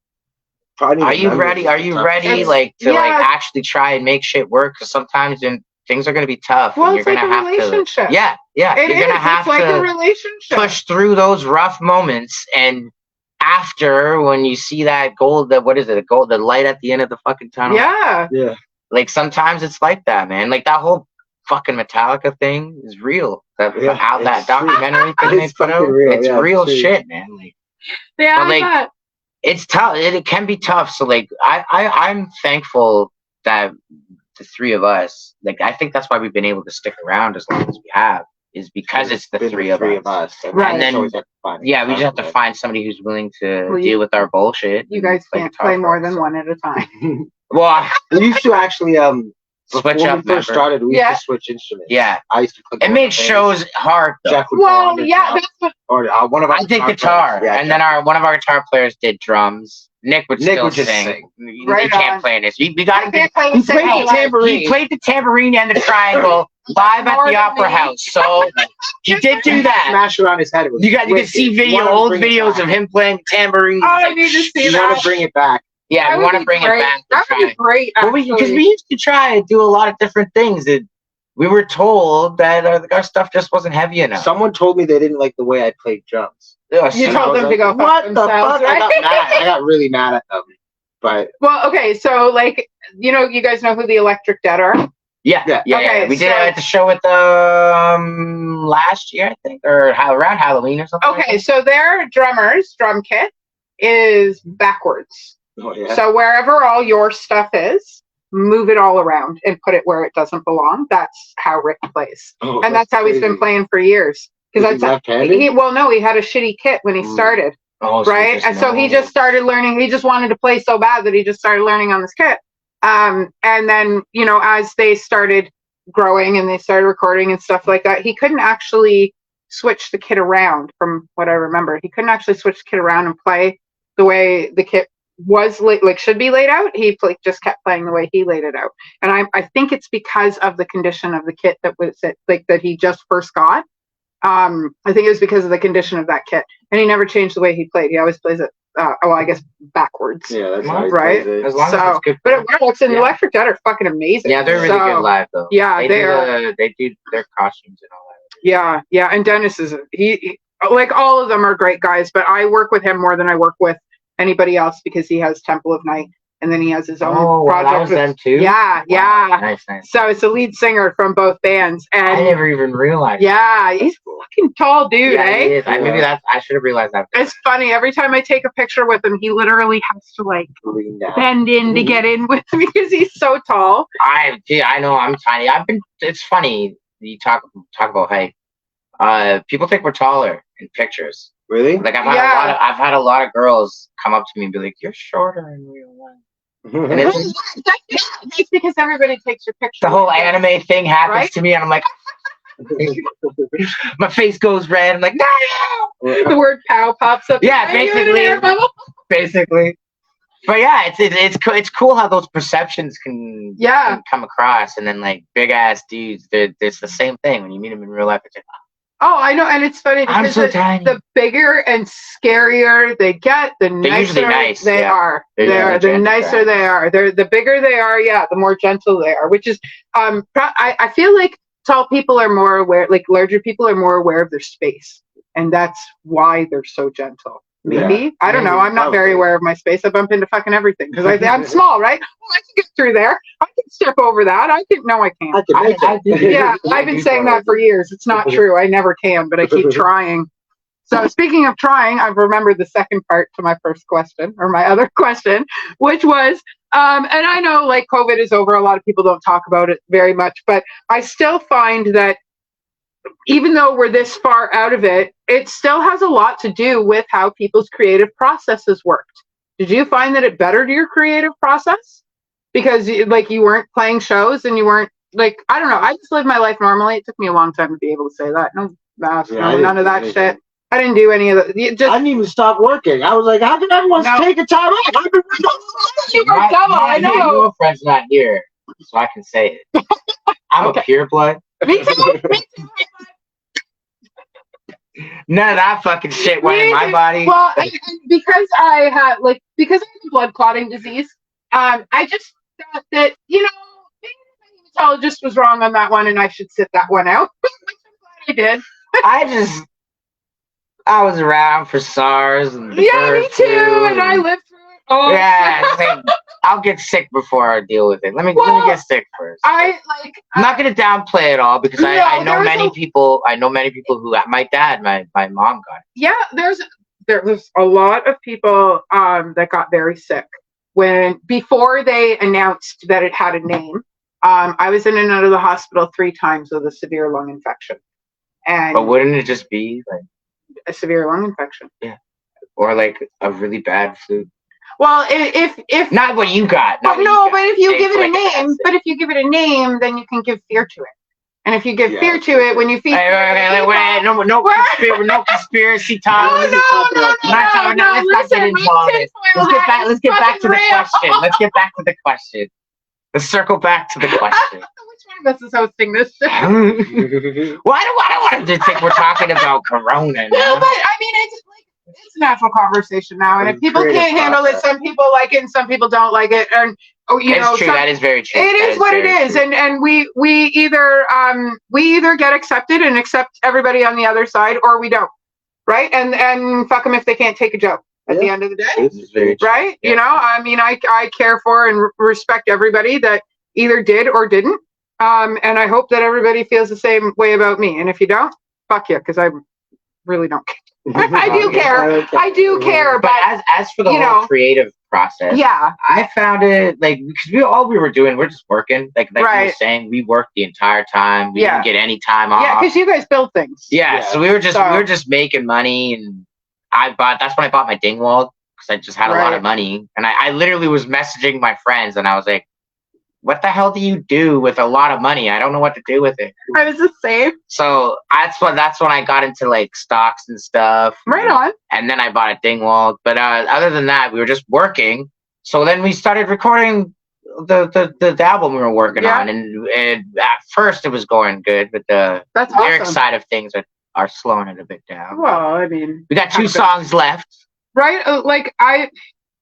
are you ready? Are you ready? Like to like actually try and make shit work? Because sometimes things are gonna be tough. Well, and it's you're like gonna a relationship. Yeah. It You're gonna is. have It's like to a relationship. push through those rough moments, and after when you see that the light at the end of the fucking tunnel. Yeah. Yeah. Like sometimes it's like that, man. Like that whole fucking Metallica thing is real. That documentary thing they put out, it's real shit, man. Like, Yeah, it's tough. It can be tough. So like, I'm thankful that the 3 of us, like, I think that's why we've been able to stick around as long as we have, is because it's the 3 of us. Right. And then we just have to find somebody who's willing to deal with our bullshit. You guys can't play more than one at a time. Well, we used to actually switch when up. we first started, we used to switch instruments. Yeah. I used to click. It makes shows hard, though. Jeff would Well, go on yeah, guitar, that's what. or one of our I did guitar, players. and then one of our guitar players did drums. Nick would just sing. He can't play this. We got him. He played the tambourine. He played the tambourine and the triangle live at the Opera House. So he did do that. Smash around his head. You can see old videos of him playing tambourine. Oh, I need to see You that. want to bring it back? Yeah, we want to bring it back. That would be great. Because we used to try and do a lot of different things. That we were told that our stuff just wasn't heavy enough. Someone told me they didn't like the way I played drums. You told them to go fuck what themselves, the fuck? right? I got really mad at them. But well, okay, so like, you guys know who the Electric Dead are? Yeah. Okay, We did it at the show with last year, I think, or around Halloween or something. Okay, so their drum kit is backwards. oh, yeah. So wherever all your stuff is, move it all around and put it where it doesn't belong. That's how Rick plays, and that's how he's been playing for years. Because he had a shitty kit when he started. Oh, right, and so he just started learning. He just wanted to play so bad that he just started learning on this kit. And then as they started growing and they started recording and stuff like that, he couldn't actually switch the kit around. From what I remember, he couldn't actually switch the kit around and play the way the kit was should be laid out. He just kept playing the way he laid it out. And I think it's because of the condition of the kit that he just first got. I think it was because of the condition of that kit, and he never changed the way he played. He always plays it, I guess backwards. Yeah, that's right. As long as it's good. But it works, and Electric Dead are fucking amazing. Yeah, they're really good live though. Yeah, they are. They do their costumes and all that. Yeah, and Dennis is he like all of them are great guys, but I work with him more than I work with anybody else because he has Temple of Night. And then he has his own project. That was them too? Yeah. Nice. So it's the lead singer from both bands. And I never even realized. Yeah, he's a fucking tall dude, eh? I should have realized that. It's funny. Every time I take a picture with him, he literally has to like bend in to get in with me because he's so tall. I know I'm tiny. It's funny you talk about height. People think we're taller in pictures. Really? Like I've had a lot of girls come up to me and be like, "You're shorter in real life." And it's because everybody takes your picture. The whole anime thing happens to me, and I'm like, my face goes red. I'm like, no! The word "pow" pops up. Yeah, basically. But yeah, it's cool how those perceptions can come across, and then like big ass dudes, it's the same thing when you meet them in real life. It's like, oh, I know, and it's funny because the bigger and scarier they get, the nicer they are. The nicer they are. The bigger they are, the more gentle they are. Which is, I feel like tall people are more aware, like larger people are more aware of their space, and that's why they're so gentle. Maybe. I don't know. I'm not very probably. aware of my space. I bump into fucking everything because I'm small, right? Well, I can get through there. I can step over that. I can. No, I can't. I can make it. Yeah, I've been saying that for years. It's not true. I never can, but I keep trying. So speaking of trying, I've remembered the second part to my first question, or my other question, which was, and I know like COVID is over. A lot of people don't talk about it very much, but I still find that even though we're this far out of it, it still has a lot to do with how people's creative processes worked. Did you find that it bettered your creative process? Because like you weren't playing shows and you weren't like, I don't know. I just lived my life normally. It took me a long time to be able to say that. No mask, none of that shit. I didn't do any of that. I didn't even stop working. I was like, how can everyone take a time off? You were double, I know. Your girlfriend's not here, so I can say it. I'm a pure blood. Me too. Me too. None of that fucking shit went in my body. Well, and because I had because I have a blood clotting disease, I just thought that being a hematologist was wrong on that one, and I should sit that one out. I'm glad I did. I was around for SARS and the Yeah, me bird too, flu and I lived through it. Oh, yeah, I'll get sick before I deal with it. Let me get sick first. I'm not gonna downplay it all because I know many people. I know many people who my dad, my mom got it. Yeah, there was a lot of people that got very sick before they announced that it had a name. I was in and out of the hospital 3 times with a severe lung infection. But wouldn't it just be like a severe lung infection? Yeah, or like a really bad flu. Well, if not what you got. But if you give it a name, then you can give fear to it. And if you give fear to it, when you feed no conspiracy talk. No. Let's get back to the question. Let's get back to the question. Let's circle back to the question. Which one of us is hosting this show? Well, I don't want to think we're talking about Corona now. No, but I mean, it's a natural conversation now, and if people can't handle it, some people like it and some people don't like it, and it's true. That is very true. It is what it is, and we either get accepted and accept everybody on the other side, or we don't, right? And fuck them if they can't take a joke at the end of the day. This is very true. Right? Yeah. I mean, I care for and respect everybody that either did or didn't, and I hope that everybody feels the same way about me. And if you don't, fuck you, because I really don't care. I do care, but as for the whole creative process, I found it because all we were doing, we're just working. Like you were saying, we worked the entire time. We didn't get any time off. Yeah, because you guys build things. Yeah, so we were just making money, and that's when I bought my Dingwall because I just had a lot of money, and I literally was messaging my friends, and I was like, what the hell do you do with a lot of money? I don't know what to do with it. I was the same. So that's when I got into like stocks and stuff. Right on. And then I bought a Dingwall. But other than that, we were just working. So then we started recording the album we were working on. And at first it was going good, but the lyric side of things are slowing it a bit down. Well, I mean, we got 2 songs left. Right?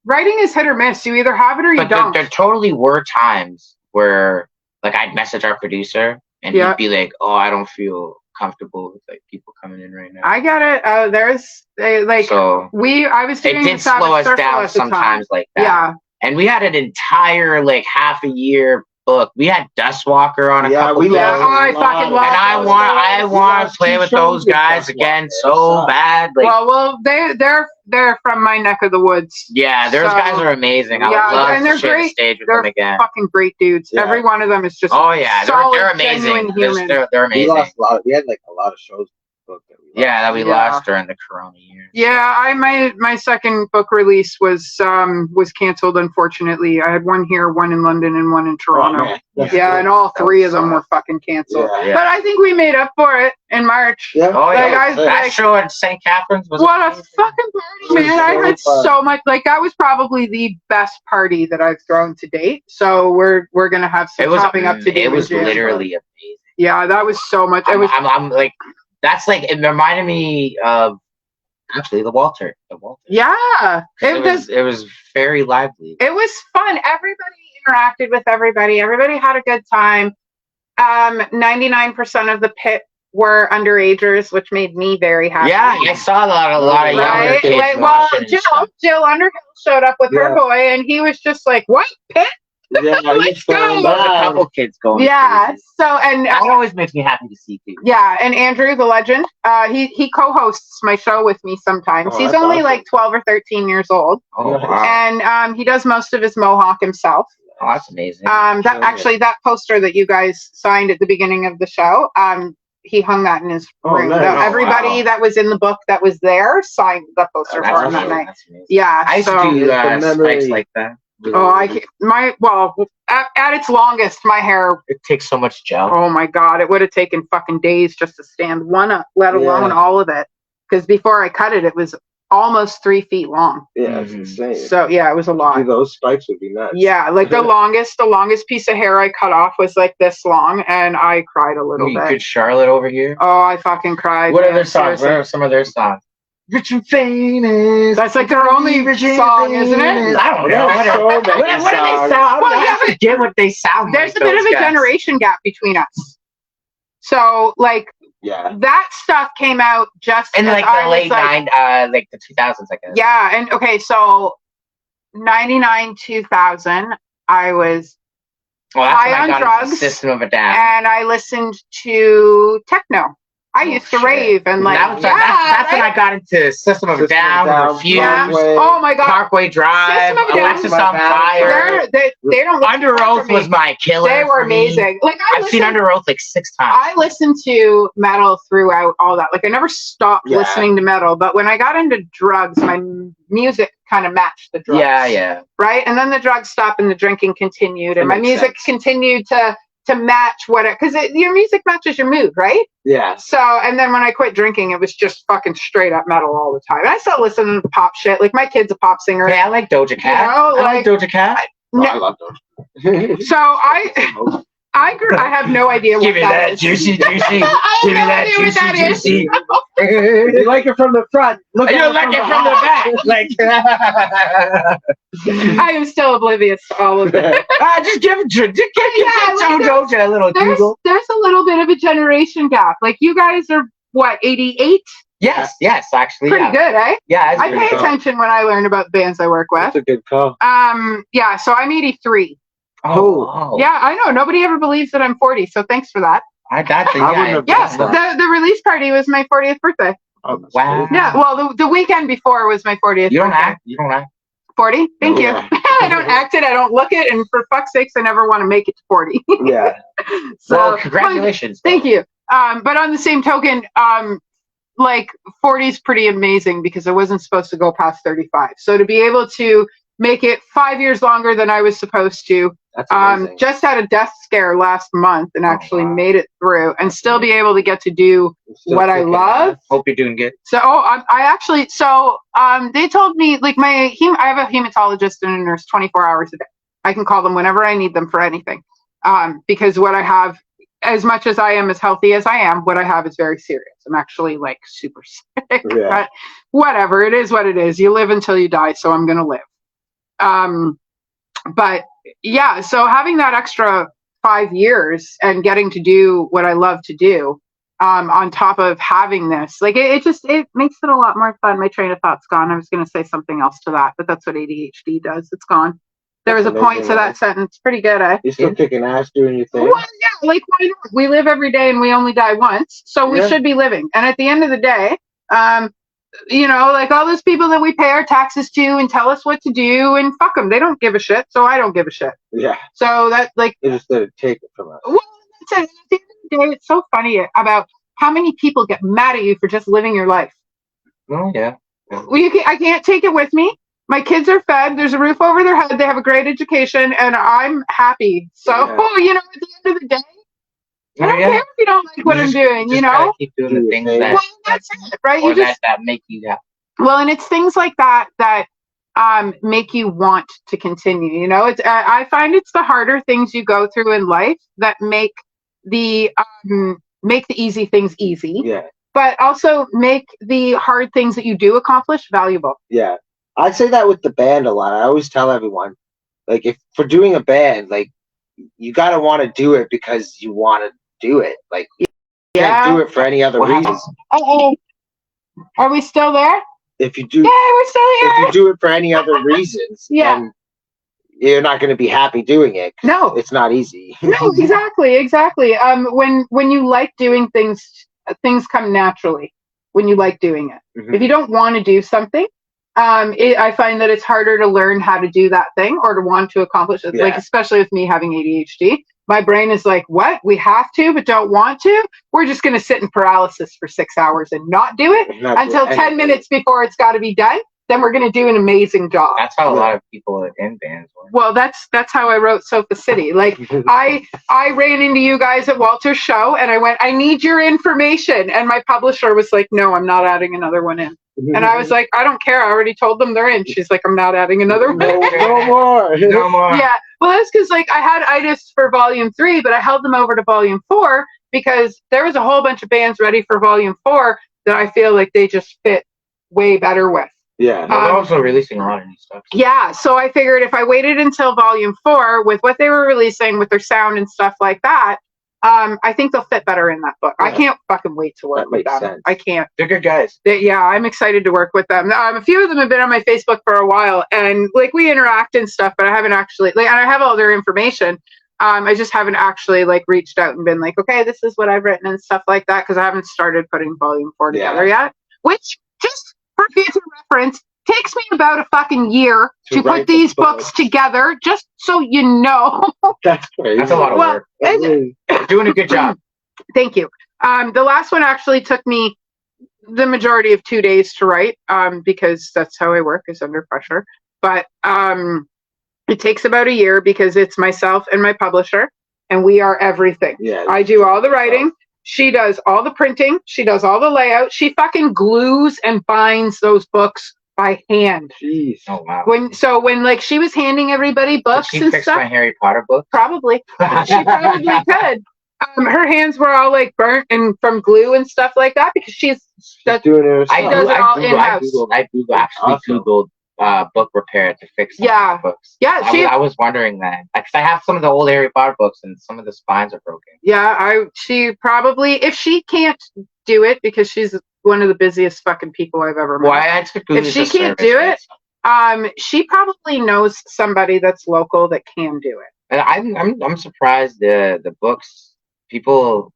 Writing is hit or miss. You either have it or you don't. There totally were times where, like, I'd message our producer and he'd be like, "Oh, I don't feel comfortable with like people coming in right now." I get it. I was doing it did slow us down sometimes like that. Yeah, and we had an entire like half a year book. We had Dustwalker on a couple. I fucking love. And I want to play with those guys again so bad. Like, well, they're from my neck of the woods. Yeah, those guys are amazing. I would love to share the stage with them again. Fucking great dudes. Yeah. Every one of them is just they're amazing. They're amazing. We had like a lot of shows. That we lost during the Corona years. Yeah, my second book release was canceled, unfortunately. I had one here, one in London, and one in Toronto. And all 3 of them were fucking canceled. Yeah. But I think we made up for it in March. Yeah. That show at St. Catharines was what a fucking party, man! I had so much. Like, that was probably the best party that I've thrown to date. So we're gonna have some topping up to do. It was literally amazing. Yeah, that was so much. I'm like. That's like, it reminded me of actually the Walter. Yeah. It was very lively. It was fun. Everybody interacted with everybody. Everybody had a good time. 99% of the pit were underagers, which made me very happy. Yeah, I saw a lot of younger Right? kids Like, well, watching and stuff. Jill Underhill showed up with her Yeah. boy, and he was just like, "What, Pitt?" Yeah, Let's go. There's a couple kids going. Yeah. crazy. So and That always makes me happy to see too. yeah, and Andrew, the legend, he co-hosts my show with me sometimes. Oh, He's that's only awesome. like 12 or 13 years old, Oh wow, and he does most of his mohawk himself. oh, that's amazing. That poster that you guys signed at the beginning of the show, he hung that in his Oh, room. nice. So everybody Wow. that was in the book that was there signed the poster That's for him that amazing. night. That's amazing. Yeah, I used so, to do It's a memory. spikes like that. oh, I can't, at its longest, my hair. It takes so much gel. Oh my god, it would have taken fucking days just to stand one up, let alone Yeah. all of it. Because before I cut it, it was almost 3 feet long. Yeah, it's Mhm. insane. So yeah, it was a lot. Dude, those spikes would be nuts. Yeah, like the longest piece of hair I cut off was like this long, and I cried a little You bit. Good Charlotte over here. Oh, I fucking cried. What are man, their songs? seriously. What are some of their songs? Rich and famous. That's like their only song, isn't it? I don't know. Yeah, What, so what, many what do they songs. sound? Well, I yeah, forget what they sound There's like. a bit of those a guys. generation gap between us. So like Yeah. that stuff came out just In as like I the was, late like, like the 2000s, I guess. yeah, and okay, so 99, 2000, I was, Well, that's high when I on got into drugs, System of a Down. and I listened to techno. I used to shit. rave and like, That was- yeah, that's when right? I got into System of a System of a Down, Down, Refuse, Yeah. Parkway. Oh my god, Parkway Drive, System of a Down. Alexis My on bad. Fire. they don't look Under for Oath me. was my killer. They were for me. amazing. Like I've seen Under Oath like 6 times. I listened to metal throughout all that. Like I never stopped Yeah. listening to metal, but when I got into drugs, my music kind of matched the drugs. Yeah. Right, and then the drugs stopped and the drinking continued, and That my makes music sense. continued to match what it, because your music matches your mood, right? Yeah. So, and then when I quit drinking, it was just fucking straight up metal all the time. And I still listen to pop shit. Like my kid's a pop singer. Hey, I like Doja Cat. You know, I like Doja Cat. Oh, No. I love those. So I have no idea what Give me that is. juicy. I have Give me no that idea what that is. juicy. You like it from the front. Look You at like it from the back. Like, I am still oblivious to all of it. just give Yeah, like Doja a little There's Google. a little bit of a generation gap. Like you guys are what, 88? Yes, actually. Pretty Yeah. good, eh? Yeah, I pay attention when I learn about the bands I work with. That's a good call. Yeah, so I'm 83. Oh, Yeah, I know. Nobody ever believes that I'm 40, so thanks for that. I got the. I wouldn't have Yeah, guessed that. the release party was my 40th birthday. Oh, that's Wow. cool. Yeah, well, the weekend before was my 40th You don't birthday. act. You don't act. 40? Thank you. Yeah. I don't act it, I don't look it, and for fuck's sakes, I never want to make it to 40. Yeah. So, Well, congratulations. Thank you. But on the same token, like 40 is pretty amazing because I wasn't supposed to go past 35. So to be able to make it 5 years longer than I was supposed to, That's amazing. just had a death scare last month and actually wow. made it through, and still be able to get to do Still what I kicking love. ass. Hope you're doing good. So, I actually, they told me, like, I have a hematologist and a nurse 24 hours a day. I can call them whenever I need them for anything. Because what I have, as much as I am as healthy as I am, what I have is very serious. I'm actually like super sick, Yeah. but whatever, it is what it is. You live until you die, so I'm going to live. But yeah, so having that extra 5 years and getting to do what I love to do, on top of having this, like it makes it a lot more fun. My train of thought's gone. I was going to say something else to that, but that's what ADHD does. It's gone. There was That's a point amazing, to man. that sentence. Pretty good, eh? You're still kicking ass doing your thing. Well, yeah, like why not? We live every day and we only die once, so we Yeah. should be living. And at the end of the day, like all those people that we pay our taxes to and tell us what to do, and fuck them, they don't give a shit, so I don't give a shit. Yeah. So that, like, They just didn't take it from us. well, that's it. At the end of the day, it's so funny about how many people get mad at you for just living your life. Oh yeah. Well, I can't take it with me. My kids are fed. There's a roof over their head. They have a great education, and I'm happy. So, Yeah. at the end of the day, I don't Yeah. care if you don't like what You I'm just- doing, just gotta keep doing the things that, Well, that's it, right? or You just, that make you happy. well, and it's things like that make you want to continue. It's I find it's the harder things you go through in life that make the easy things easy, Yeah. but also make the hard things that you do accomplish valuable. Yeah. I'd say that with the band a lot. I always tell everyone, like, if for doing a band, like, you gotta want to do it because you want to do it. Like, can't do Yeah. it for any other What reason. happens? Uh-oh. Are we still there? If you do, Yeah, we're still if here. you do it for any other reasons, Yeah. then you're not going to be happy doing it. No. It's not easy. No, exactly. When you like doing things, things come naturally when you like doing it. Mhm. If you don't want to do something, I find that it's harder to learn how to do that thing or to want to accomplish it. Yeah. Like, especially with me having ADHD, my brain is like, what? We have to, but don't want to? We're just going to sit in paralysis for 6 hours and not do it Not until doing 10 anything. minutes before it's got to be done. Then we're going to do an amazing job. That's how a lot of people in bands work. Well, that's how I wrote Sofa City. Like, I ran into you guys at Walter's show and I went, I need your information. And my publisher was like, no, I'm not adding another one in. And I was like, I don't care. I already told them they're in. She's like, I'm not adding another one. no more. No more. Yeah. Well, that's because like I had itis for volume 3, but I held them over to volume 4 because there was a whole bunch of bands ready for volume 4 that I feel like they just fit way better with. Yeah. They're also releasing a lot of new stuff. Yeah, so I figured if I waited until volume 4 with what they were releasing with their sound and stuff like that, I think they'll fit better in that book. I Yeah. can't fucking wait to work That with makes them. sense. I can't. They're good guys. Yeah, I'm excited to work with them. A few of them have been on my Facebook for a while, and like we interact and stuff, but I haven't actually and I have all their information. I just haven't actually like reached out and been like, okay, this is what I've written and stuff like that because I haven't started putting volume 4 together yet. Which, just for future reference, takes me about a fucking year To to put write the these book. books together, just so you know. That's crazy. That's a lot of Well, work. is it? You're doing a good job. Thank you. The last one actually took me the majority of 2 days to write, because that's how I work, is under pressure. But it takes about a year because it's myself and my publisher, and we are everything. Yeah. I do all the writing. She does all the printing. She does all the layout. She fucking glues and binds those books by hand. Jeez. Oh wow. When like she was handing everybody Did books she and fix stuff, my Harry Potter book? probably. She probably could. Her hands were all like burnt and from glue and stuff like that because she's doing it I does it all in-house. actually Awesome. Googled book repair to fix some Yeah. of the books. Yeah, I was wondering that because I have some of the old Harry Potter books and some of the spines are broken. she probably, if she can't do it because she's one of the busiest fucking people I've ever met. Well, I typically If use she the can't service do rate, it, she probably knows somebody that's local that can do it. and I'm surprised the books people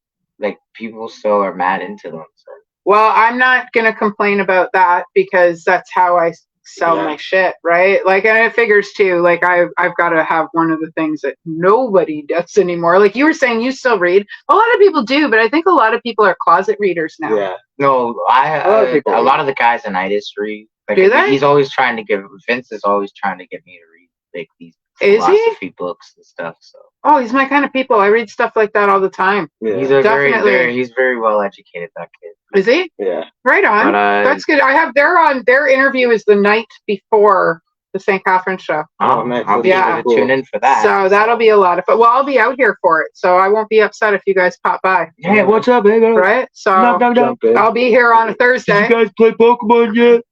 still are mad into them. So. Well, I'm not gonna complain about that because that's how I sell Yeah. my shit, right? Like, and it figures too. Like, I've got to have one of the things that nobody does anymore. Like you were saying, you still read. A lot of people do, but I think a lot of people are closet readers now. Yeah. No, a lot of the guys in Itis read. Like, Do they? Vince is always trying to get me to read like these Is he? philosophy books and stuff. So Oh, he's my kind of people. I read stuff like that all the time. Yeah. he's a Definitely. he's very well educated, that kid. Is he? Yeah. Right on. But That's good. I have their interview is the night before the St. Catherine show. Oh, nice. I'll be Yeah. able to tune in for that. So that'll be a lot of fun. Well, I'll be out here for it, so I won't be upset if you guys pop by. Hey, what's up, baby? Right? So Jump in. I'll be here on a Thursday. guys play Pokemon yet?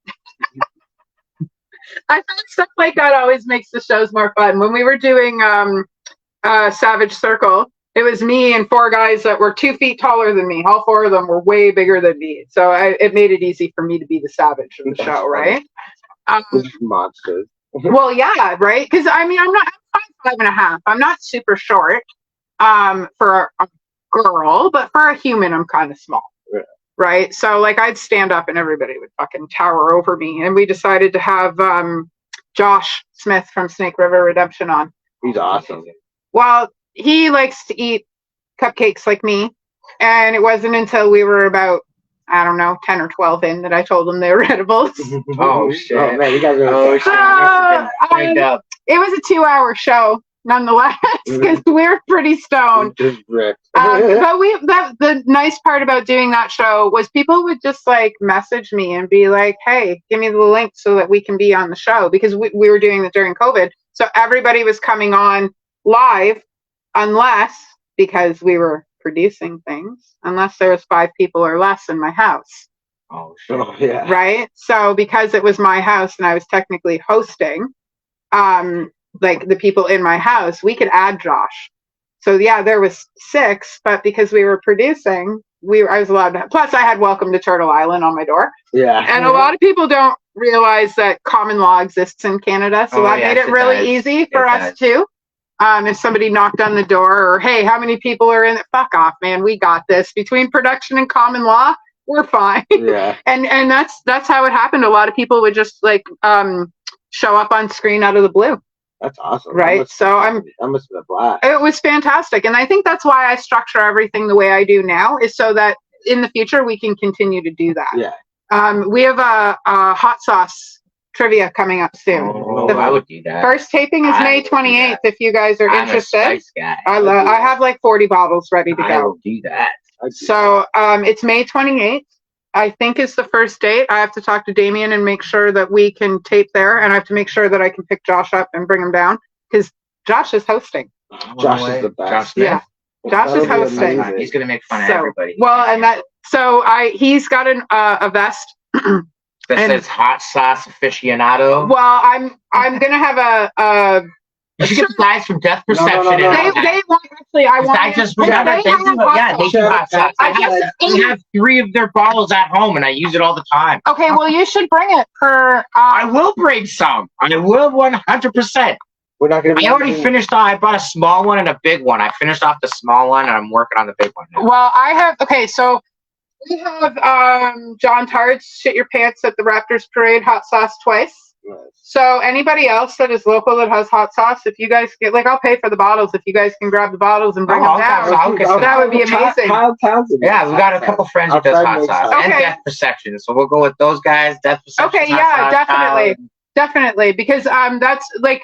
I find stuff like that always makes the shows more fun. When we were doing Savage Circle, it was me and 4 guys that were 2 feet taller than me. All 4 of them were way bigger than me. So it made it easy for me to be the savage of the That's show, funny. right? Monsters. Well, yeah, right? Because I'm 5'5.5". I'm not super short for a girl, but for a human, I'm kind of small. Yeah. Right? So, like, I'd stand up and everybody would fucking tower over me. And we decided to have Josh Smith from Snake River Redemption on. He's awesome. Well, he likes to eat cupcakes like me. And it wasn't until we were about, I don't know, 10 or 12 in that I told him they were edibles. Oh, shit. Oh man, you guys are. Oh shit! Rigged up. It was a 2-hour show, nonetheless, because we're pretty stoned. Just ripped. But the nice part about doing that show was people would just like message me and be like, hey, give me the link so that we can be on the show, because we were doing it during COVID. So everybody was coming on live unless, because we were producing things, unless there was 5 people or less in my house. Oh shit! Oh yeah. Right? So because it was my house and I was technically hosting, like the people in my house, we could add Josh. So yeah, there was 6, but because we were producing, I was allowed to. Plus, I had "Welcome to Turtle Island" on my door, Yeah. and a lot of people don't realize that common law exists in Canada, so that made it really easy for us too. If somebody knocked on the door, or hey, how many people are in it? Fuck off, man. We got this. Between production and common law, we're fine. Yeah. and that's how it happened. A lot of people would just like show up on screen out of the blue. That's awesome. Right. That must have been a blast. It was fantastic. And I think that's why I structure everything the way I do now, is so that in the future we can continue to do that. Yeah. We have a hot sauce trivia coming up soon. Oh, I would do that. First taping is May 28th. If you guys are interested, I'm a spice guy. I have like 40 bottles ready to go. I will do that. So it's May 28th. I think is the first date. I have to talk to Damien and make sure that we can tape there, and I have to make sure that I can pick Josh up and bring him down, because Josh is hosting. Josh is the best. Josh Smith? Yeah, Josh is hosting. amazing. He's gonna make fun of everybody. Well, and he's got a vest that says "hot sauce aficionado." Well, I'm gonna have a You should get the guys from Death Perception. No. They want, actually, I just remember they do hot sauce. I have 3 of their bottles at home, and I use it all the time. Okay, well, you should bring it for. I will bring some. I will 100%. We're not going to be. I already finished. I bought a small one and a big one. I finished off the small one, and I'm working on the big one now. Well, I have. Okay, so we have John Tard's "Shit Your Pants at the Raptors Parade" hot sauce twice. Nice. So anybody else that is local that has hot sauce, if you guys get, like, I'll pay for the bottles. If you guys can grab the bottles and bring them down, that would be amazing. Kyle Townsend. Yeah, we got a couple friends that does hot sauce and Okay. Death Perception, so we'll go with those guys. Death Perception. Okay, yeah, definitely, because that's like,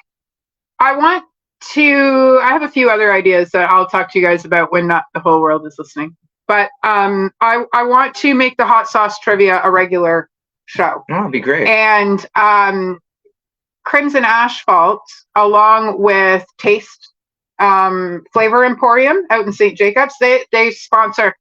I have a few other ideas that I'll talk to you guys about when not the whole world is listening. But I want to make the hot sauce trivia a regular show. Oh, it'd be great. And Crimson Asphalt, along with Taste Flavor Emporium out in St. Jacobs, they sponsor.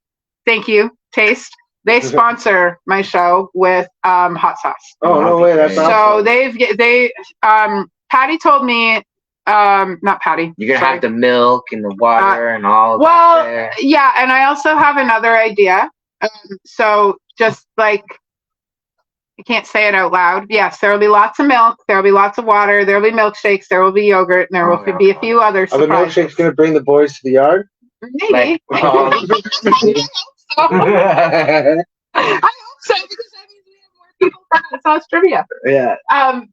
Thank you, Taste. They sponsor my show with hot sauce. Oh, no way! That's awesome. So Patty told me, not Patty. You're gonna have the milk and the water and all of that. Well, yeah, and I also have another idea. So just like, I can't say it out loud. Yes, there will be lots of milk. There will be lots of water. There will be milkshakes. There will be yogurt. And there will be a few other Are the surprises. milkshakes going to bring the boys to the yard? Maybe. I hope so, because that means we have more people for hot sauce trivia. Yeah.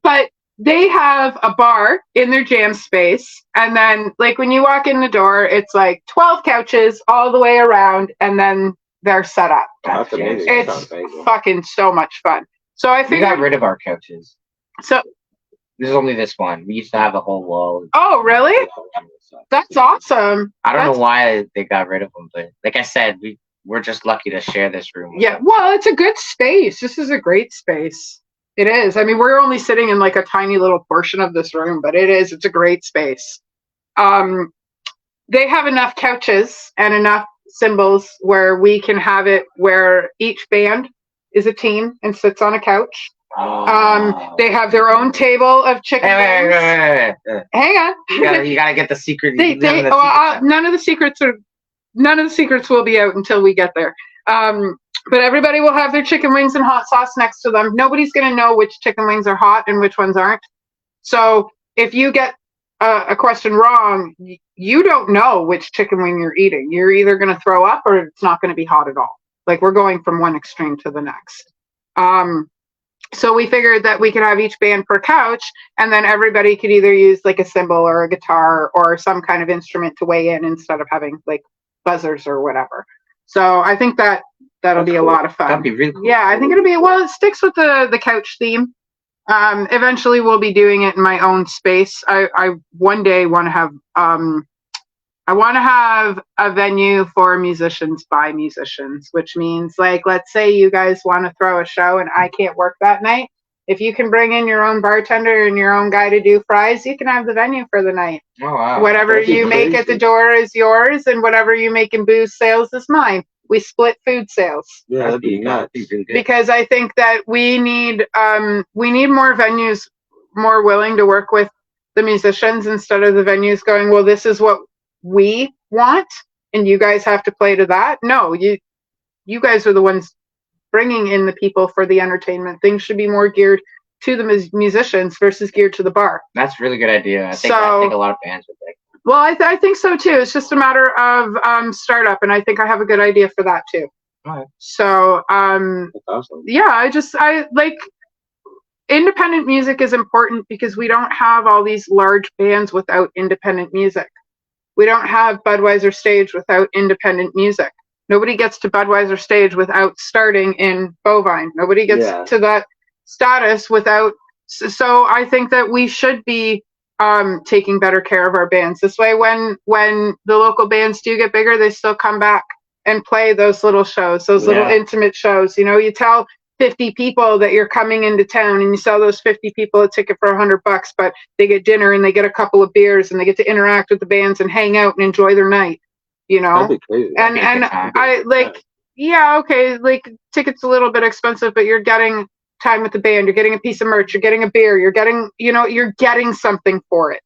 But they have a bar in their jam space, and then like when you walk in the door, it's like 12 couches all the way around, and then they're set up. That's amazing. It's fucking so much fun. So I We figured. got rid of our couches. So. There's only this one. We used to have a whole wall. Oh, really? That's awesome. I don't know why they got rid of them, but like I said, we're just lucky to share this room. Yeah, well, it's a good space. This is a great space. It is. I mean, we're only sitting in like a tiny little portion of this room, but it's a great space. They have enough couches and enough symbols where we can have it where each band is a team and sits on a couch. They have their own table of chicken wings. Hang on. You gotta get the secret. None of the secrets will be out until we get there. But everybody will have their chicken wings and hot sauce next to them. Nobody's going to know which chicken wings are hot and which ones aren't. So if you get a question wrong, you don't know which chicken wing you're eating. You're either going to throw up or it's not going to be hot at all. Like, we're going from one extreme to the next. So we figured that we could have each band per couch, and then everybody could either use like a cymbal or a guitar or some kind of instrument to weigh in instead of having like buzzers or whatever. So I think that'll be a lot of fun. That'd be really cool. Yeah, I think it'll be, well, it sticks with the couch theme. Eventually we'll be doing it in my own space. I one day want to have I want to have a venue for musicians by musicians, which means, like, let's say you guys want to throw a show and I can't work that night. If you can bring in your own bartender and your own guy to do fries, you can have the venue for the night. Oh, wow. Whatever you make at the door is yours, and whatever you make in booze sales is mine. We split food sales. Yeah, that'd be nuts. Because I think that we need more venues more willing to work with the musicians instead of the venues going, well, this is what we want and you guys have to play to that. No, you guys are the ones bringing in the people for the entertainment. Things should be more geared to the musicians versus geared to the bar. That's a really good idea. I think a lot of bands would like. Well, I think so too. It's just a matter of startup, and I think I have a good idea for that too. All right. So That's awesome. yeah, I like independent music is important because we don't have all these large bands without independent music. We don't have Budweiser Stage without independent music. Nobody gets to Budweiser Stage without starting in Bovine. Nobody gets to that status without. So I think that we should be taking better care of our bands. This way, when the local bands do get bigger, they still come back and play those little shows, those little intimate shows. You know, you tell 50 people that you're coming into town and you sell those 50 people a ticket for $100, but they get dinner and they get a couple of beers and they get to interact with the bands and hang out and enjoy their night, you know? That'd be crazy. And I like, yeah, okay, like tickets a little bit expensive, but you're getting time with the band, you're getting a piece of merch, you're getting a beer, you're getting, you know, you're getting something for it,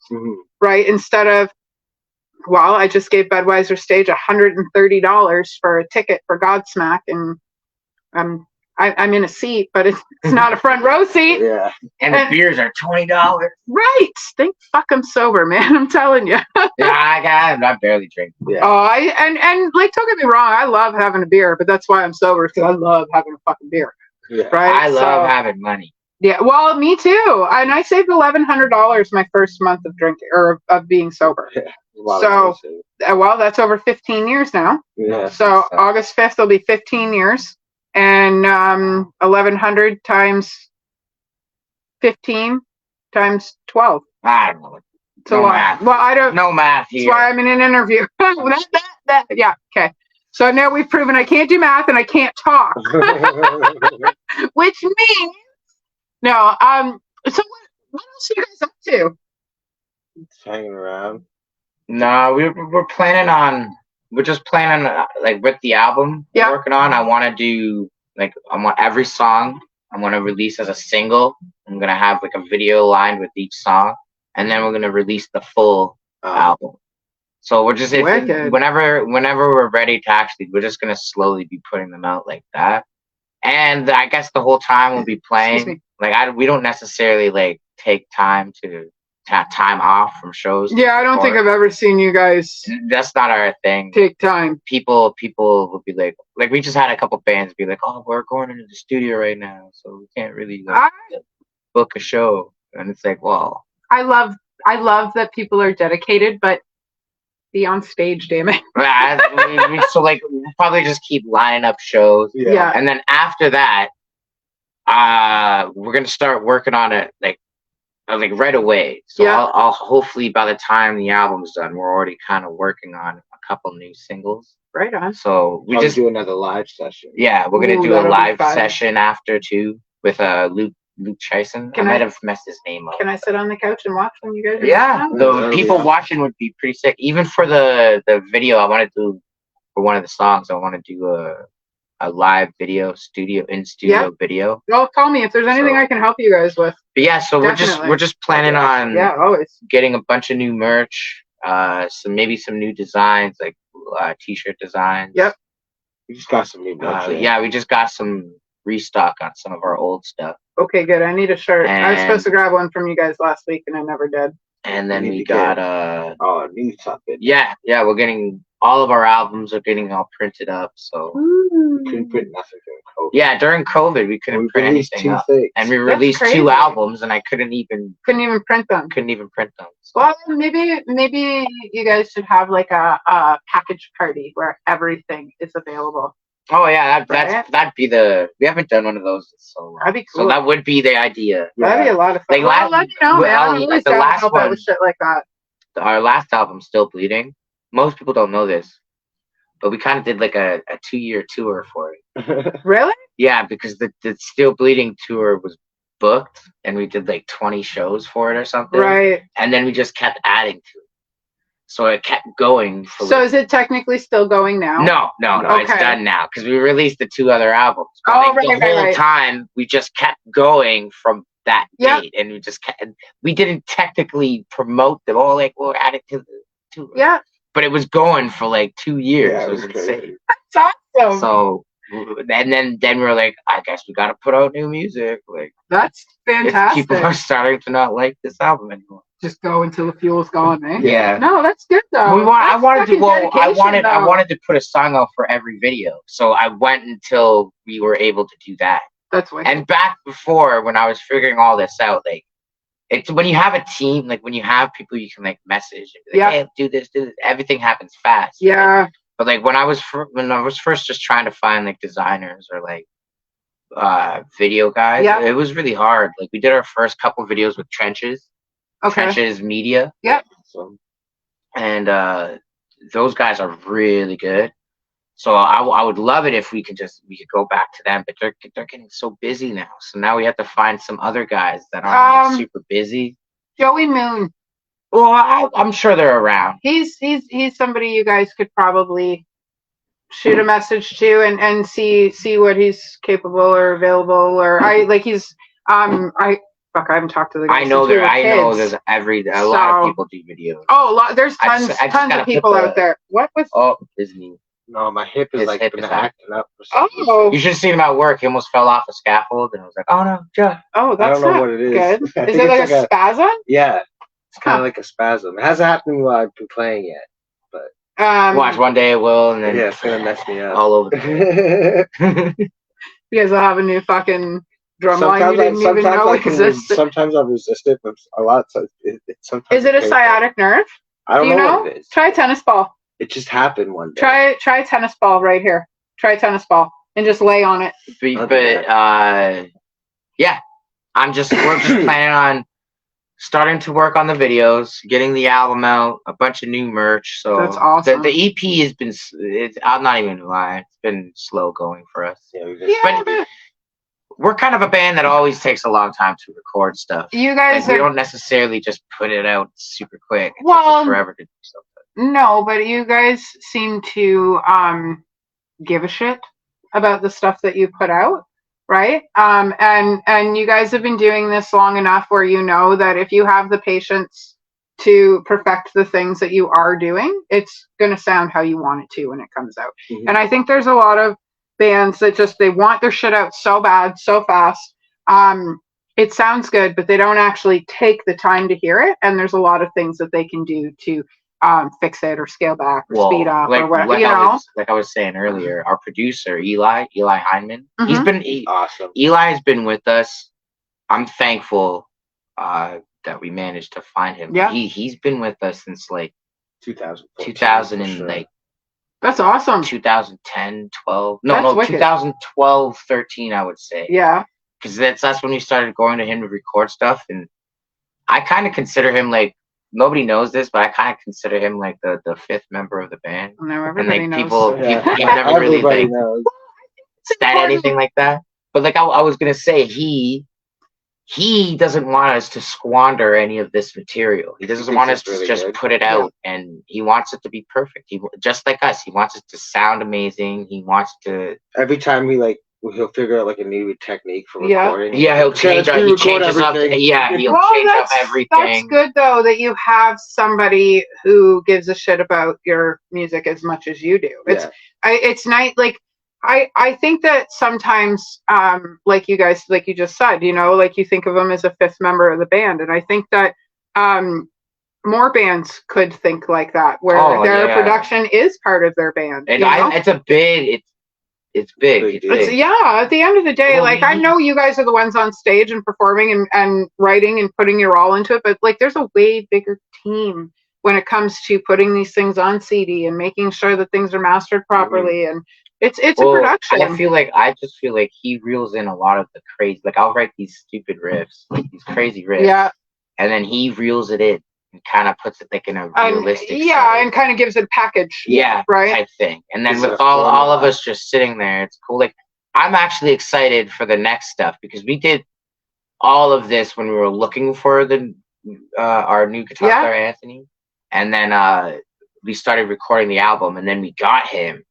right? Instead of, well, I just gave Budweiser Stage $130 for a ticket for Godsmack, and I'm in a seat, but it's not a front row seat. Yeah. And the beers are $20. Right. Thank fuck I'm sober, man. I'm telling you. Yeah, I barely drink. Yeah. Oh, and like, don't get me wrong, I love having a beer, but that's why I'm sober, because I love having a fucking beer. Yeah. Right. I love having money. Yeah, well, me too. And I saved $1,100 my first month of drinking or of being sober. Yeah. So, well, that's over 15 years now. Yeah. So August 5th will be 15 years, and 1,100 times 15 times 12. I don't know. It's a lot. Math. Well, I don't. No math That's here. why I'm in an interview. Yeah. Okay. So now we've proven I can't do math and I can't talk, which means no. So what else are you guys up to? Just hanging around. No, we're planning on. We're just planning like with the album we're working on. I want to do like I want every song I'm gonna release as a single. I'm gonna have like a video aligned with each song, and then we're gonna release the full album. So we're just whenever we're ready to actually, we're just gonna slowly be putting them out like that. And I guess the whole time we'll be playing. Like we don't necessarily like take time to time off from shows. Yeah, I don't think I've ever seen you guys. That's not our thing. Take time. People will be like we just had a couple bands be like, oh, we're going into the studio right now, so we can't really book a show. And it's like, well, I love that people are dedicated, but be on stage, damn it. So like we'll probably just keep lining up shows. Yeah. And then after that, we're gonna start working on it like right away. So I'll hopefully by the time the album's done, we're already kind of working on a couple new singles. Right on. So we just do another live session. Yeah, we're gonna do a live session after too with Luke Chison. I might have messed his name up. Can I sit on the couch and watch when you guys? Yeah, the people watching would be pretty sick. Even for the video, I want to do for one of the songs. I want to do a live video studio video. Well, call me if there's anything I can help you guys with. But yeah, so we're just planning on always getting a bunch of new merch, some new designs like t-shirt designs. Yep. We just got some new merch. We just got some restock on some of our old stuff. Okay, good. I need a shirt. I was supposed to grab one from you guys last week and I never did. And then we got new something. Yeah, we're getting all of our albums are getting all printed up. So we couldn't print nothing during COVID. Yeah, during COVID we couldn't print anything up. And we released 2 albums and I couldn't even print them. Couldn't even print them. So. Well, maybe you guys should have like a package party where everything is available. Oh yeah, that'd be we haven't done one of those in so long. That'd be cool. So that would be the idea. That'd be a lot of fun. Let me know, man. I'm always down to help out with shit like that. Our last album, Still Bleeding. Most people don't know this, but we kind of did like a 2-year tour for it. Really? Yeah, because the Still Bleeding tour was booked, and we did like 20 shows for it or something. Right. And then we just kept adding to it. So it kept going. So is it technically still going now? No. Okay. It's done now because we released the 2 other albums. But the whole time we just kept going from that date, and we didn't technically promote them. All we'll add it to the tour. Yeah. But it was going for like 2 years. Yeah, it was insane. That's awesome. So and then we're like, I guess we got to put out new music. Like, That's if fantastic. people are starting to not like this album anymore. Just go until the fuel's gone, eh? Yeah. No, that's good though. I That's wanted to. fucking Well, I dedication, though. wanted to put a song out for every video, so I went until we were able to do that. That's wicked. And back before, when I was figuring all this out, like, it's when you have a team, like when you have people you can like message and be like, hey, do this, everything happens fast. Yeah. Right? But like when I was first just trying to find like designers or like video guys, it was really hard. Like we did our first couple videos with Trenches. Trenches Media. Yeah. And those guys are really good. So I would love it if we could go back to them, but they're getting so busy now. So now we have to find some other guys that aren't super busy. Joey Moon. Well, I'm sure they're around. He's somebody you guys could probably shoot a message to and see what he's capable or available or I haven't talked to the guys. I know there's a lot of people do videos. Oh, there's tons of people out there. What was Disney? No, my hip is been acting up. Oh, you should have seen him at work. He almost fell off a scaffold, and I was like, "Oh no, Joe!" Oh, that's I don't know what it is. Good. Is it like a spasm? Yeah, it's kind of like a spasm. It hasn't happened while I've been playing yet, but watch one day it will, and then it's gonna mess me up all over the place. You guys will have a new fucking drum line you didn't even know existed. Sometimes I'll resist it, but a lot. Sometimes is it a sciatic nerve? I don't know what it is. Try tennis ball. It just happened one day. Try tennis ball right here. Try tennis ball and just lay on it. But yeah, we're just planning on starting to work on the videos, getting the album out, a bunch of new merch. So that's awesome. The EP has been. I'm not even gonna lie. It's been slow going for us. But we're kind of a band that always takes a long time to record stuff. You guys, we don't necessarily just put it out super quick. It takes us forever to do something. No, but you guys seem to give a shit about the stuff that you put out, right? And you guys have been doing this long enough where you know that if you have the patience to perfect the things that you are doing, it's going to sound how you want it to when it comes out. Mm-hmm. And I think there's a lot of bands that they want their shit out so bad, so fast. It sounds good, but they don't actually take the time to hear it. And there's a lot of things that they can do to fix it or scale back or speed up or whatever, like I was saying earlier, our producer, Eli Heineman, mm-hmm. he's been awesome. Eli has been with us. I'm thankful that we managed to find him. Yeah. He's been with us since like 2000 and like that's awesome. 2010, 12. No, 2012, 13, I would say. Yeah. Because that's when we started going to him to record stuff, and I kind of consider him like, nobody knows this, but I kind of consider him like the fifth member of the band. No, everybody knows. People never really like said anything like that. But like I was gonna say, he doesn't want us to squander any of this material. He doesn't want us to just put it out, and he wants it to be perfect. He just like us. He wants it to sound amazing. He wants to. Every time he'll figure out like a new technique for recording. Yeah, he'll change. He changes up. Yeah, he'll change up everything. That's good though that you have somebody who gives a shit about your music as much as you do. It's nice. Like I think that sometimes, like you guys, like you just said, like you think of them as a fifth member of the band, and I think that more bands could think like that, where their production is part of their band. And it's big. At the end of the day, I know you guys are the ones on stage and performing and writing and putting your all into it, but like there's a way bigger team when it comes to putting these things on CD and making sure that things are mastered properly. And it's a production. I just feel like he reels in a lot of the crazy, like I'll write these stupid riffs, like these crazy riffs. Yeah. And then he reels it in and kind of puts it like in a realistic setting. And kind of gives it a package. Right. Type thing. And then with all of us just sitting there, it's cool. Like I'm actually excited for the next stuff because we did all of this when we were looking for our new guitar player Anthony, and then we started recording the album, and then we got him,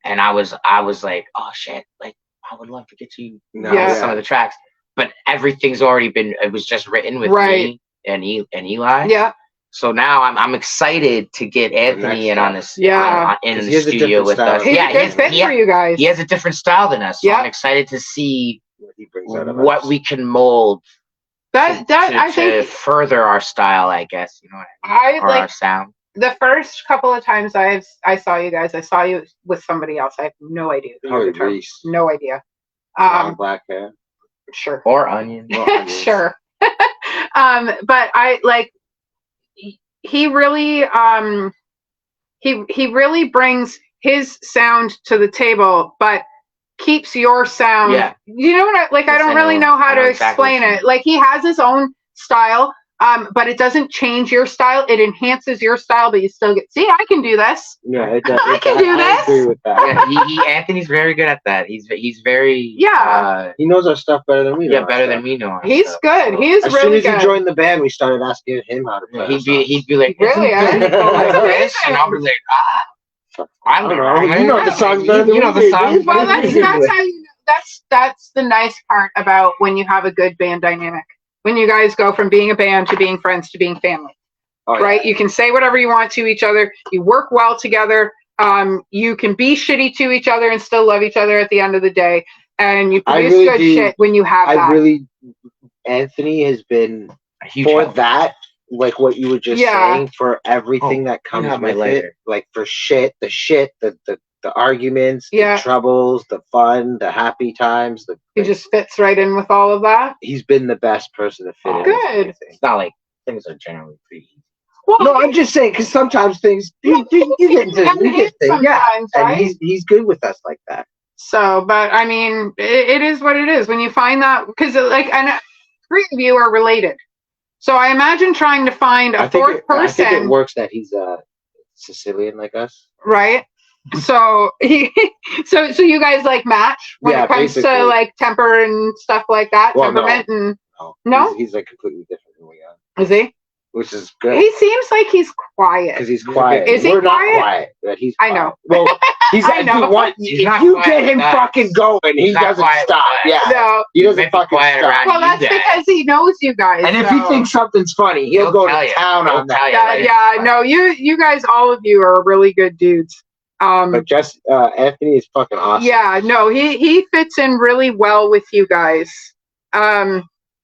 and I was like, oh shit, like I would love to get you some of the tracks, but everything's already been. It was just written with me and Eli. Yeah. So now I'm excited to get Anthony in on this. Yeah. In 'Cause the he has a studio different with style. us. He's Yeah, a good fit for you guys. he has a different style than us. So Yeah. I'm excited to see What he brings out of what us. we can mold I to think further our style, I guess. You know what I mean? I Or our like sound. the first couple of times I saw you guys. I saw you with somebody else. I have no idea who Probably you're talking. Reese. No idea. Long black hair. Sure. Or onion. Well, onions. Sure. But I like he really he really brings his sound to the table, but keeps your sound. Yeah. You know what I like? I Yes, don't I really know. know how I know to exactly explain what you it. Like he has his own style, but it doesn't change your style. It enhances your style, but you still get. See, I can do this. Yeah, I can do I this. agree with that. Yeah, Anthony's very good at that. He's very Yeah. He knows our stuff better than we know. yeah, our better stuff. than we know. our He's stuff. good. So, He's As really soon as good. he joined the band, we started asking him how to play. he'd be like, Really, "Isn't eh? this cool like That's this?" And I'll be like, I don't know. You know the songs better than You know we the do, songs dude. Well, better than that's we how do. you. That's the nice part about when you have a good band dynamic. When you guys go from being a band to being friends to being family, Oh, yeah. right? You can say whatever you want to each other. You work well together. You can be shitty to each other and still love each other at the end of the day. And you I produce really good do- shit when you have that. Anthony has been A huge for help. that, like what you were just Yeah. saying, for everything that you comes have my with lighter. it, like for the arguments, Yeah. the troubles, the fun, the happy times. He just fits right in with all of that. He's been the best person to fit in. with Good. everything. It's not like things are generally pretty easy. Well, No, I'm just saying because sometimes things you get into and you get things, yeah, sometimes, and right? he's good with us like that. So, but I mean, it is what it is when you find that because like, and three of you are related. So I imagine trying to find a I think fourth I think it person, works that he's Sicilian like us. right? So so you guys like match when Yeah, it comes basically. to like temper and stuff like that, Well, no. temperament and No, No? he's like completely different than we are, is he? which is good He seems like he's quiet. because he's quiet. Is he We're quiet? not quiet, but he's. I Quiet. know. Well, he's. I know. He's If not you quiet get him like that. fucking going, he He's not doesn't quiet stop. like Yeah, No. he He doesn't might be fucking quiet stop. around Well, that's you guys. because he knows you guys. And if so. he thinks something's funny, he'll go tell to you. town He'll on that. tell you. yeah, Like, yeah, no, you guys, all of you are really good dudes. But just Anthony is fucking awesome. Yeah, no, he fits in really well with you guys.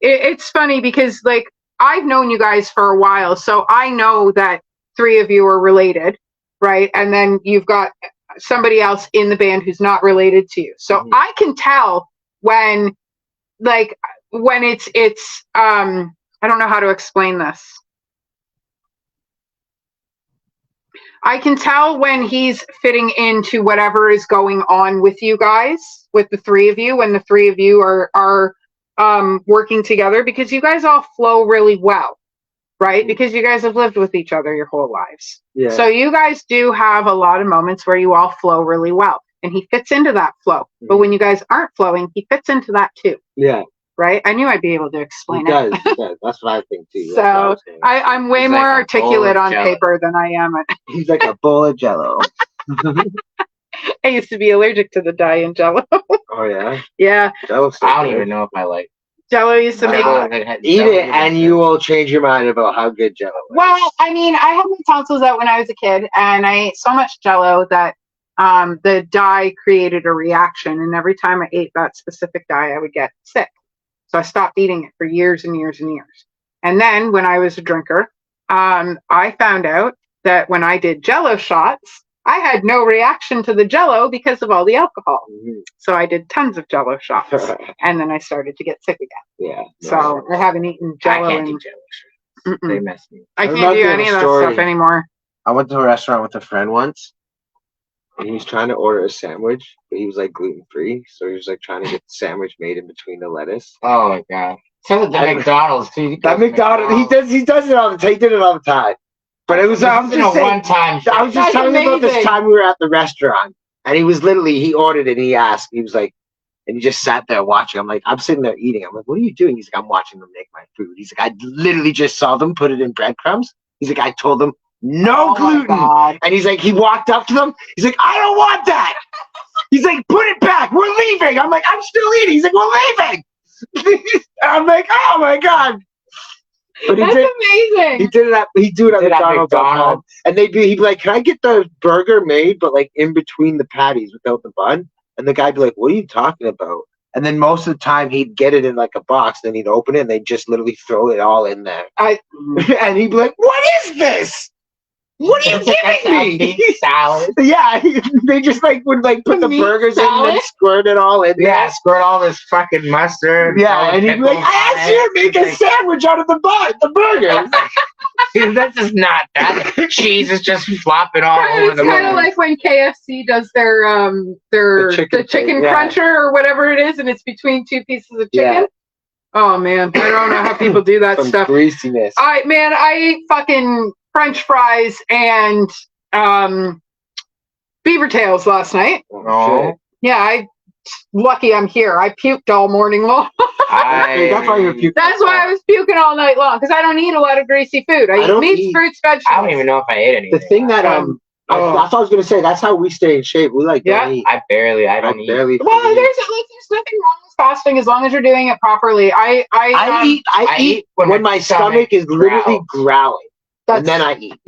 It's funny because like I've known you guys for a while, so I know that three of you are related, right? And then you've got somebody else in the band who's not related to you. So Mhm. I can tell when it's I don't know how to explain this. I can tell when he's fitting into whatever is going on with you guys, with the three of you, when the three of you are working together, because you guys all flow really well, right? Because you guys have lived with each other your whole lives. Yeah. So you guys do have a lot of moments where you all flow really well, and he fits into that flow. But when you guys aren't flowing, he fits into that too, yeah. right? I knew I'd be able to He explain it. does. He does. That's what I think too. That's So, what I was saying. I'm way He's more like a articulate bowl of on jello. paper than I am. He's like a bowl of Jello. I used to be allergic to the dye in Jello. Oh yeah. Yeah, Jello's so I don't good. even know if I like. Jello used to make. Eat it, and you will change your mind about how good Jello is. Well, I mean, I had my tonsils out when I was a kid, and I ate so much Jello that the dye created a reaction, and every time I ate that specific dye, I would get sick. So I stopped eating it for years and years and years. And then when I was a drinker, I found out that when I did Jello shots, I had no reaction to the Jello because of all the alcohol. Mhm. So I did tons of Jello shots, and then I started to get sick again. Yeah. So I haven't eaten I Jello can't in do jello. They Mm-mm. mess me. I I can't remember do a any of that story. stuff anymore. I went to a restaurant with a friend once, and he was trying to order a sandwich, but he was like gluten free, so he was like trying to get the sandwich made in between the lettuce. Oh my god. So the And- McDonald's too. You That go to McDonald's, he does it all the time. He did it all the time. But it was I was This isn't just a saying, one-time. I was just That's telling you about this amazing. time we were at the restaurant, and he was literally he ordered it and he asked, he was like, and he just sat there watching. I'm like, I'm sitting there eating. I'm like, what are you doing? He's like, I'm watching them make my food. He's like, I literally just saw them put it in breadcrumbs. He's like, I told them no Oh my gluten. God. And he's like, he walked up to them. He's like, I don't want that. He's like, put it back. We're leaving. I'm like, I'm still eating. He's like, we're leaving. I'm like, oh my God. But he That's did. amazing. He did it at McDonald's. And he'd be like, "Can I get the burger made, but like in between the patties without the bun?" And the guy'd be like, "What are you talking about?" And then most of the time he'd get it in like a box, then he'd open it and they'd just literally throw it all in there. And he'd be like, "What is this? What are you giving me?" Salad. Yeah, they just like would like put A the meat burgers in salad? and squirt it all in Yeah, there. squirt all this fucking mustard. Yeah, and he'd be like, "I asked you to make a sandwich out of the burger." Dude, that's just not that. Cheese is just flopping all over It's the kind of place. like when KFC does the chicken chicken thing, yeah. cruncher or whatever it is, and it's between two pieces of chicken. Yeah. Oh man, I don't know how people do that Some stuff. greasiness. I ate fucking French fries and beaver tails last night. No. Yeah, lucky I'm here. I puked all morning long. That's why you're puking. That's why I was puking all night long, because I don't eat a lot of greasy food. I eat don't meats, eat- fruits, vegetables. I don't even know if I ate anything. The thing that that's what I was gonna say. That's how we stay in shape. We like Yeah. don't eat. I don't eat. barely. Well, fucking there's nothing wrong with fasting as long as you're doing it properly. I eat when my stomach is literally growling, and then I eat.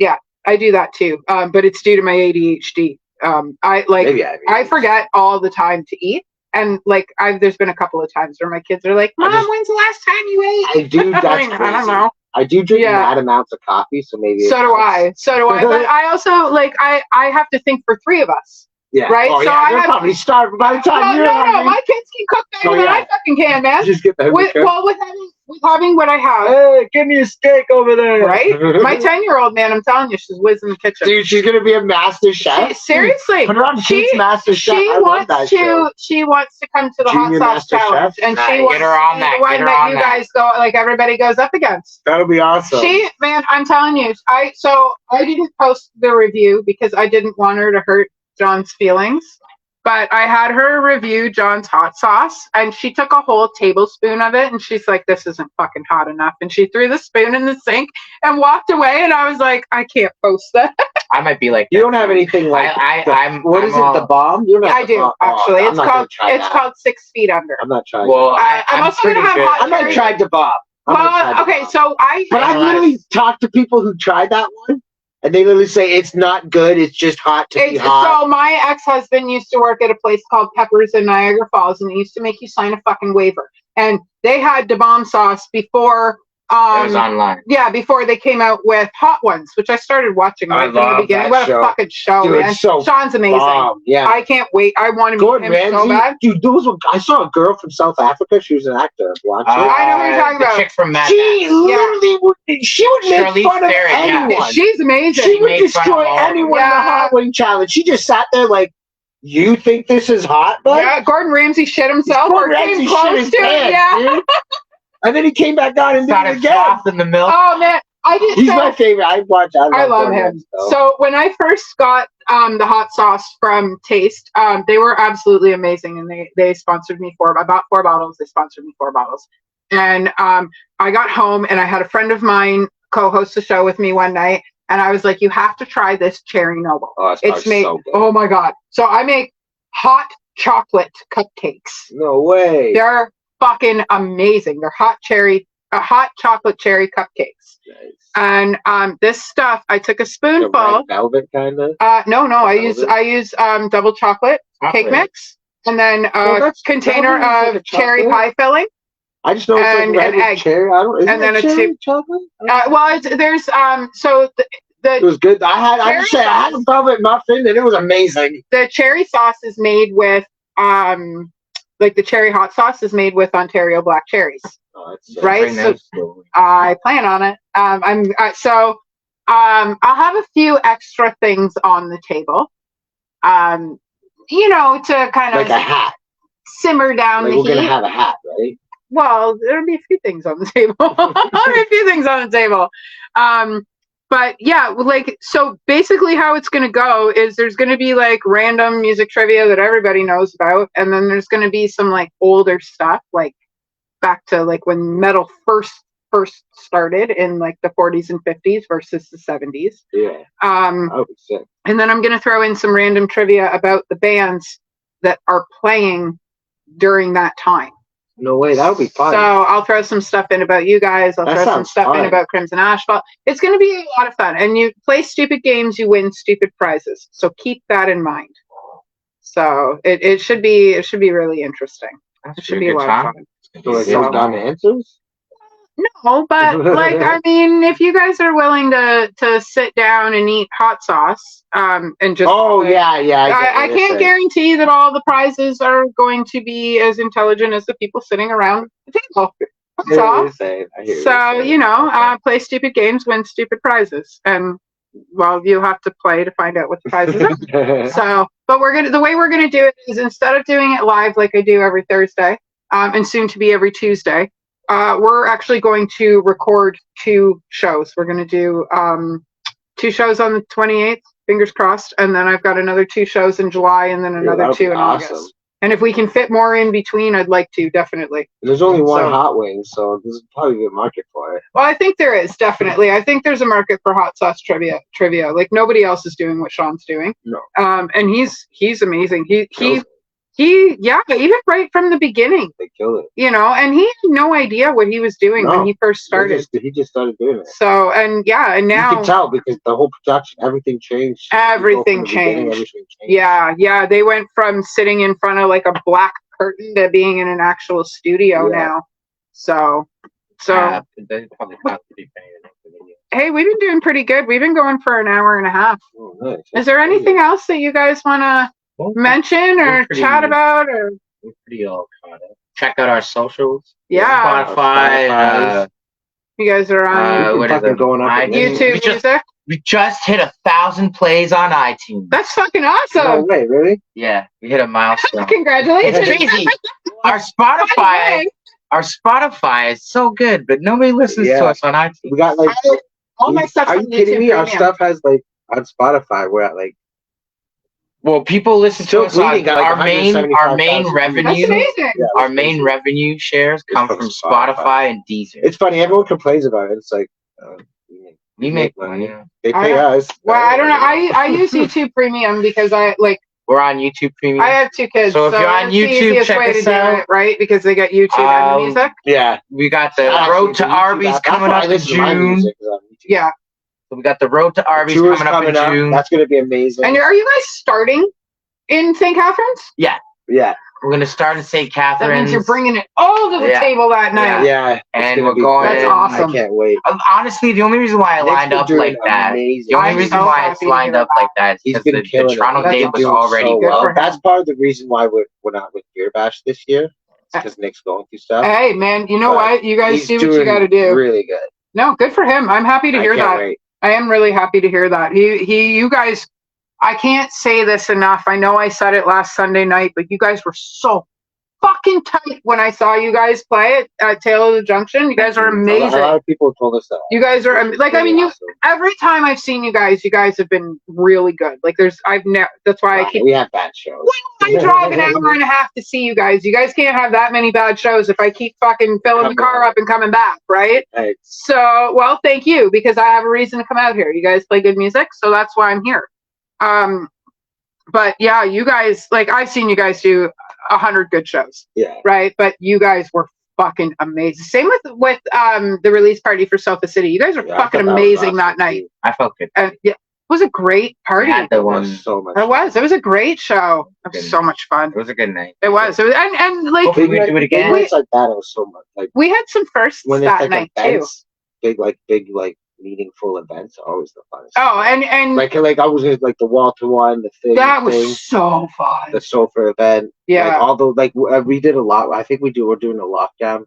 I do that too. But it's due to my ADHD. Maybe I forget all the time to eat. And like there's been a couple of times where my kids are like, "Mom, when's the last time you ate?" I do. That's I mean, I don't crazy. know. I do drink Yeah. mad amounts of coffee, so maybe. So do I. But I also I have to think for three of us. Yeah. Right? Oh, So yeah, I they're have- probably starving by the time you're No, hungry. my kids can cook better Oh, than yeah. I fucking can, man. Just get the With having what I have, Hey, give me a steak over there. right? My 10-year-old, man, I'm telling you, she's whiz in the kitchen. Dude, she's gonna be a master chef. Seriously, Put her on she- Kids Master Chef. she I love wants that to. show. She wants to come to the Junior hot sauce Master challenge, Chef? and Nah, she get wants her to on be that, the one get her that on you that. guys go like everybody goes up against. That'll be awesome. She, man, I'm telling you, I didn't post the review because I didn't want her to hurt John's feelings. But I had her review John's hot sauce, and she took a whole tablespoon of it, and she's like, "This isn't fucking hot enough." And she threw the spoon in the sink and walked away. And I was like, "I can't post that." I might be like You that. don't have anything like I'm the bomb? You don't have I the do bomb. actually. I'm It's not gonna try called that. 6 Feet Under. I'm not trying. Well, I'm also gonna pretty have good. hot I might try the bomb. Well, okay, so But I've literally talked to people who tried that one, and they literally say it's not good. It's just hot to be hot. So my ex-husband used to work at a place called Peppers in Niagara Falls, and they used to make you sign a fucking waiver. And they had the bomb sauce before. It was online. Yeah, before they came out with Hot Ones, which I started watching I right from the love beginning. that What show. a fucking show, Dude, man! it's so Sean's amazing. Bomb. Yeah. I can't wait. I want to meet Gordon him so Ramsay, bad. dude, I saw a girl from South Africa. She was an actor. Watch it. I know who you're talking The about. chick from Mad She literally would. She would make Charlize fun of Theron, yeah. anyone. She's amazing. She would made fun destroy of all of them. anyone in the Yeah. hot wing challenge. She just sat there like, "You think this is hot, bud?" Yeah, Gordon Ramsay shit himself or Gordon came Ramsay close shit his to it. pants, Yeah. dude. And then he came back down and did it Started again. frothing the milk. Oh man, I did. He's so, my favorite. I I love Gordon him. Ramsay, though. So when I first got the hot sauce from Taste, they were absolutely amazing, and they sponsored me I bought 4 bottles. They sponsored me 4 bottles, and I got home and I had a friend of mine co-host the show with me one night, and I was like, "You have to try this Cherry Noble. It's made. so good. Oh my god! So I make hot chocolate cupcakes. No way. They're fucking amazing. They're hot chocolate cherry cupcakes. Nice. And this stuff, I took a The spoonful. red velvet kind of. No, I Velvet? use double chocolate cake mix, and then Well, a that's- container velvet is like of a cherry chocolate. pie filling. I just know it's and like red an with egg. cherry. I don't. Isn't And then it a cherry tip- chocolate? Well, there's so It the was good. I Cherry just say I had a sauce. velvet muffin and it was amazing. the cherry sauce is made with like the cherry hot sauce is made with Ontario black cherries. Oh, that's Right, Bring them so- slowly. I plan on it. I'll have a few extra things on the table. To kind like of a hat. simmer down Like the we're gonna heat. have a hat, right? Well, there'll be a few things on the table. There'll be a few things on the table. But yeah, like, so basically how it's going to go is there's going to be like random music trivia that everybody knows about. And then there's going to be some like older stuff, like back to like when metal first started in like the 40s and 50s versus the 70s. Yeah. Um, I would be sick. and then I'm going to throw in some random trivia about the bands that are playing during that time. No way, that would be fun. So I'll throw some stuff in about you guys. I'll That throw some sounds stuff in fun. about Crimson Asphalt. It's going to be a lot of fun. And you play stupid games, you win stupid prizes. So keep that in mind. So it should be really interesting. It should be a lot of fun. So like So- those dumb answers? No, but like I mean, if you guys are willing to sit down and eat hot sauce, and just Oh yeah, yeah. get what I you're can't saying. guarantee that all the prizes are going to be as intelligent as the people sitting around the table. I That's hear what all. you're saying. I hear what So, you're saying. you know, play stupid games, win stupid prizes. And, well, you'll have to play to find out what the prizes are. So, but the way we're going to do it is instead of doing it live like I do every Thursday, and soon to be every Tuesday, we're actually going to record 2 shows. We're going to do 2 shows on the 28th, fingers crossed. And then I've got another 2 shows in July and then another that'll 2 be in awesome. August. And if we can fit more in between, I'd like to, definitely. There's only one So- hot wing, so there's probably a good market for it. Well, I think there is, definitely. I think there's a market for hot sauce trivia. Like nobody else is doing what Sean's doing. No. And he's amazing. He Kills even right from the beginning, They kill it. you know, and he had no idea what he was doing No. when he first started. He just started doing it. So, and yeah, and You now can tell because the whole production, everything changed. You go from Everything the beginning, changed. everything changed. yeah, they went from sitting in front of like a black curtain to being in an actual studio Yeah. now. So They probably have to be paying enough for video. hey, we've been doing pretty good. We've been going for an hour and a half. Oh, nice. Is there anything else that you guys want to Well, mention or We're pretty- chat about? Or we're pretty all caught up. Check out our socials. yeah, Spotify. you guys are on What is fucking it? going up in iTunes. YouTube We just, Music. we just hit 1,000 plays on iTunes. That's fucking No awesome! way, really? Yeah, we hit a milestone. Congratulations! It's crazy. Our Spotify is so good, but nobody listens to Yeah. us on iTunes. We got like. All my stuff's Are on you kidding YouTube me? Our Premium. stuff has like on Spotify. We're at like. Well, people listen Still to us on bleeding, got like our main 175,000 That's revenue. amazing. Yeah, Our main revenue shares come from from Spotify. Spotify and Deezer. It's funny. Everyone complains about it. It's like We make money. They I pay don't- us. Well, I don't know. I use YouTube Premium because I We're on YouTube Premium. I have 2 kids, So if you're on it's the YouTube, easiest check way to us do out. it, right? Because they got YouTube and the music. Yeah. We got the Actually, Road to the YouTube Arby's app, that's coming why I up in listen to my June. music, is on YouTube. Yeah. So we got the Road to Arby's Tour's coming up in June. That's gonna be amazing. And are you guys starting in St. Catharines? yeah. We're gonna start in St. That Catharines. means you're bringing it all to the Yeah. table that night. Yeah. it's And gonna we're be going- great. That's awesome. I can't wait. Honestly, the only reason why I Nick's lined been up doing like that, amazing. the only I'm reason so why happy it's to lined hear up like that is He's because been the killing it. Toronto That's date was doing already so good well. for him. That's part of the reason why we're not with Beer Bash this year. Because Nick's going through stuff. Hey, man, you know But what? You guys He's do what you doing got to do. Really good. No, good for him. I'm happy to I hear can't that. wait. I am really happy to hear that. You guys, I can't say this enough. I know I said it last Sunday night, but you guys were so fucking tight when I saw you guys play at Tail of the Junction. You guys are A amazing. lot of people told us that. You guys are like, I mean, you Awesome. every time I've seen you guys have been really good. Like I've never, that's why I keep, We have bad shows. I drive an hour and a half to see you guys. You guys can't have that many bad shows if I keep fucking filling the car up and coming back, right? Hey, So, well, thank you, because I have a reason to come out here. You guys play good music, so that's why I'm here. But yeah, you guys, like, I've seen you guys do 100 good shows, yeah. right? But you guys were fucking amazing. Same with the release party for Sofa City. You guys were Yeah, I fucking thought that was amazing awesome, that night. too. I felt good. And yeah, it was a great party. We had the It one. was so much. It was. It was a great show. It was so much fun. It was a good night. It was. It was, and like Hopefully we do it again. Big nights like that, it was so much. Like we had some firsts when it's that like night too. events, big meaningful events are always the funnest. Oh, and like I was in like the Walter one, the thing, that was so fun. the sofa event. Yeah. Like, although we did a lot. I think we're doing a lockdown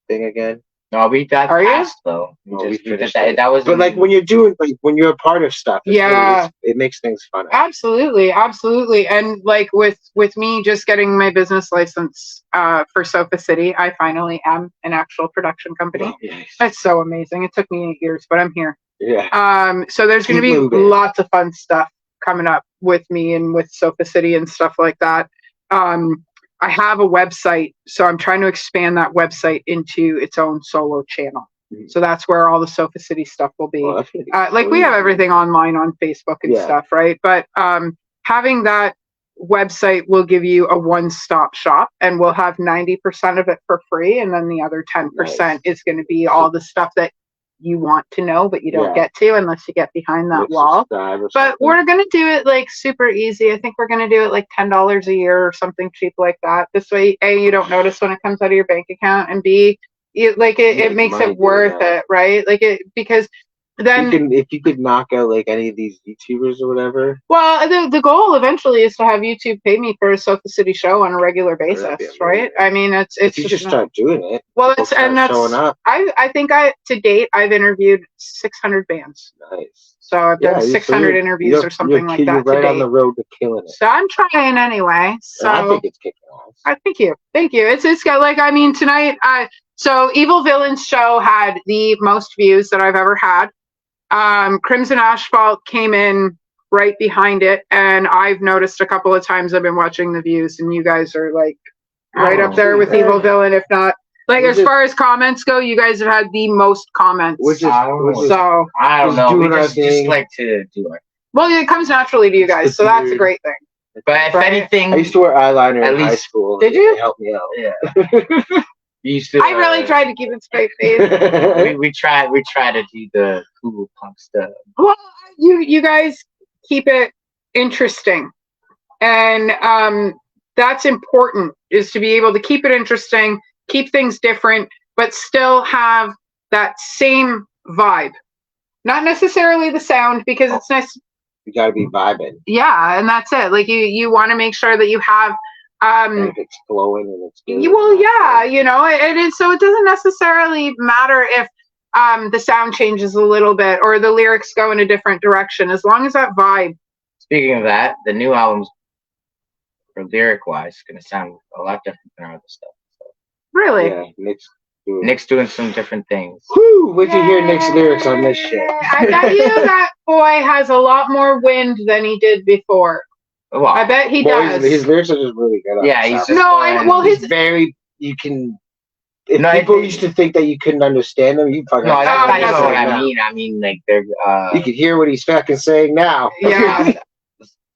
thing again. No, we got Are you? passed though. No, We we just did finished that. it. That was. But like when you're a part of stuff, it's Yeah. really, it makes things fun. Absolutely, and like with me just getting my business license for Sofa City, I finally am an actual production company. Well, yes. That's so amazing. It took me 8 years, but I'm here. Yeah. So there's going to Keep be moving. lots of fun stuff coming up with me and with Sofa City and stuff like that. I have a website, so I'm trying to expand that website into its own solo channel. Mhm. So that's where all the Sofa City stuff will be. Well, that's really Like we have everything online on Facebook and Yeah. stuff, right? But having that website will give you a one-stop shop, and we'll have 90% of it for free, and then the other 10% is going to be all the stuff that you want to know but you don't get to unless you get behind that wall. But we're going to do it like super easy. I think we're going to do it like $10 a year or something cheap like that. This way, A, you don't notice when it comes out of your bank account, and B, it makes it worth it, right? Like because then if you could knock out like any of these YouTubers or whatever. Well, the goal eventually is to have YouTube pay me for a Sofa City show on a regular basis, right? I mean, it's if you just start doing it. Well, it's and that's showing up. I think to date I've interviewed 600 bands. Nice. So I've done 600 interviews or something like that. You're right to date. on the road to killing it. So I'm trying anyway. So I think it's kicking ass. Thank you. It's got like, I mean, tonight so Evil Villains show had the most views that I've ever had. Crimson Asphalt came in right behind it, and I've noticed a couple of times I've been watching the views, and you guys are like right up there with Evil Villain, if not like as far as comments go. You guys have had the most comments. I don't know. We just like to do it. Well, it comes naturally to you guys, so that's a great thing. But if anything, I used to wear eyeliner in high school. Did you? It helped me out. Yeah. You used to, I really tried to keep it straight face. we try to do the cool punk stuff. Well, you guys keep it interesting, and that's important. Is to be able to keep it interesting, keep things different, but still have that same vibe. Not necessarily the sound, because it's nice. You got to be vibing. Yeah, and that's it. Like you want to make sure that you have. And if it's flowing and it's good. Well, yeah, it is. So it doesn't necessarily matter if the sound changes a little bit or the lyrics go in a different direction, as long as that vibe. Speaking of that, the new album's, for lyric-wise, is going to sound a lot different than our other stuff. So. Really? Yeah, Nick's doing some different things. Whoo! Wait till you hear Nick's lyrics on this shit. I bet you that boy has a lot more wind than he did before. Well, I bet he does. His lyrics are just really good. Yeah, he's just he's very. You can. If people used to think that you couldn't understand them, you fucking. No, that's not even what I mean. I mean, like they're. You can hear what he's fucking saying now. Yeah.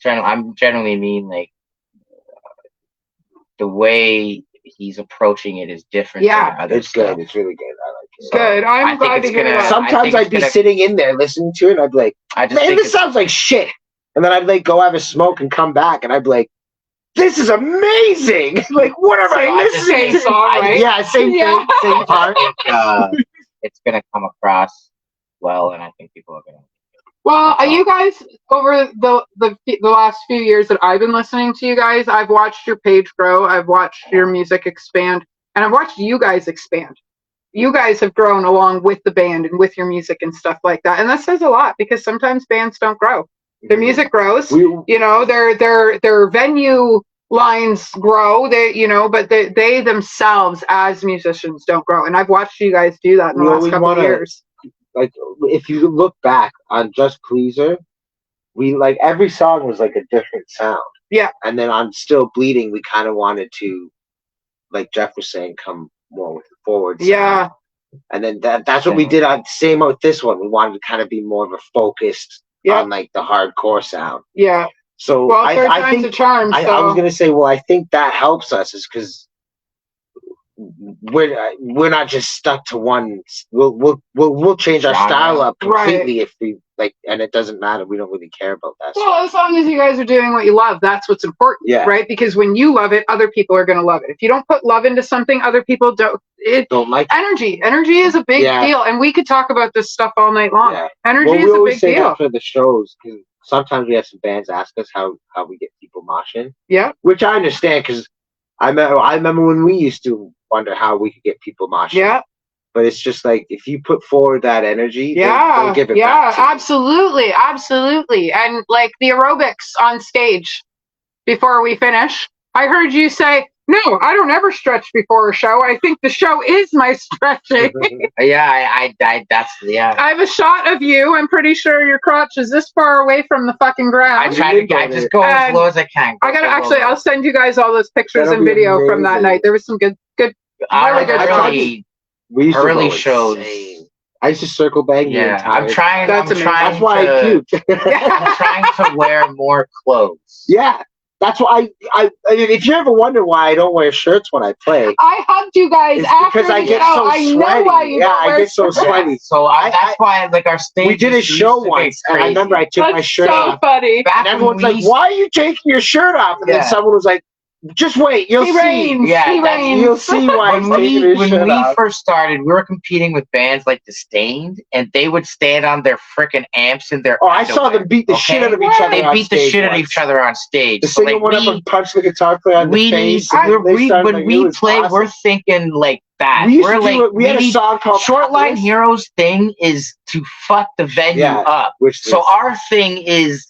I'm generally mean like the way he's approaching it is different. Yeah, than other it's stuff. good. It's really good. I like it. Good. I'm glad to hear that. Sometimes I'd be sitting in there listening to it, and I'd be like, "Man, this sounds like shit." And then I'd like go have a smoke and come back, and I'd be like, "This is amazing!" Like, what am I listening to? Song, right? Yeah, same thing, same part. It's gonna come across well, and I think people are gonna. Well, you guys, over the last few years that I've been listening to you guys, I've watched your page grow, I've watched your music expand, and I've watched you guys expand. You guys have grown along with the band and with your music and stuff like that, and that says a lot, because sometimes bands don't grow. Their music grows, their venue lines grow, but they themselves as musicians don't grow. And I've watched you guys do that in the last couple of years. Like, if you look back on Just Pleaser, we like every song was like a different sound. Yeah. And then on Still Bleeding, we kind of wanted to, like Jeff was saying, come more with the forward sound. Yeah. And then that's what we did on same with this one. We wanted to kind of be more of a focused on like the hardcore sound. Yeah. So I think a charm. I was gonna say, well, I think that helps us is because we're not just stuck to one. We'll change our style up completely if we like, and it doesn't matter. We don't really care about that. Well, as long as you guys are doing what you love, that's what's important, right? Because when you love it, other people are gonna love it. If you don't put love into something, other people don't like energy. Energy is a big deal, and we could talk about this stuff all night long. Yeah. Energy is a big deal. After the shows, because sometimes we have some bands ask us how we get people moshing. Yeah, which I understand, because I remember when we used to wonder how we could get people moshing. Yeah. But it's just like, if you put forward that energy, they'll give it back to you. Absolutely. And like the aerobics on stage before we finish, I heard you say, "No, I don't ever stretch before a show. I think the show is my stretching." I have a shot of you. I'm pretty sure your crotch is this far away from the fucking ground. I just go as low as I can. I'll send you guys all those pictures and video from that night. There was some good early shows. I used to circle bang. Yeah, I'm trying. That's why I puked. I'm trying to wear more clothes. Yeah, That's why I mean, if you ever wonder why I don't wear shirts when I play, I hugged you guys it's after because I the get show. so I know sweaty. why you Yeah, don't I wear get so shirts. sweaty. So that's why, like, our stage. We did a show once, and I remember I took my That's shirt so off, funny. Back and everyone's when like, we- "Why are you taking your shirt off?" And then Yeah. someone was like, "Just wait, you'll He see. reigns. Yeah, he that's- reigns. You'll see why he's When taking we his shirt off." first started, we were competing with bands like Disdained, and they would stand on their freaking amps and their. Oh, I saw them beat the shit out of each other. They on beat the stage shit out of once. each other on stage. The So, singer like, went up and punched the guitar player on the we need. face. and then they started, When like, it we was play, awesome. we're thinking like that. We used We're to like, do it. We had a need- song called Shortline Atlas, Heroes thing is to fuck the venue Yeah. up. which So is- our thing is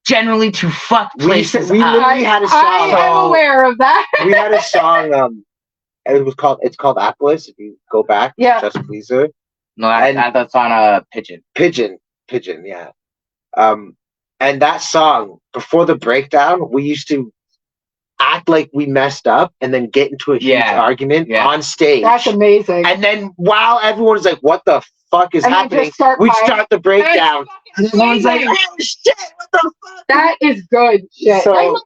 generally to fuck we places we up. literally had a song. I am called- aware of that. we had a song. It's called Atlas. If you go back, Yeah. Just Pleaser. No, And- that's on a pigeon. Pigeon, yeah. And that song before the breakdown, we used to act like we messed up and then get into a huge Yeah. argument Yeah. on stage. That's amazing. And then while everyone's like, "What the fuck is And you happening?" just start We playing. start the breakdown. And That's everyone's like, amazing. "Oh shit! What the fuck?" That is good shit. So- I love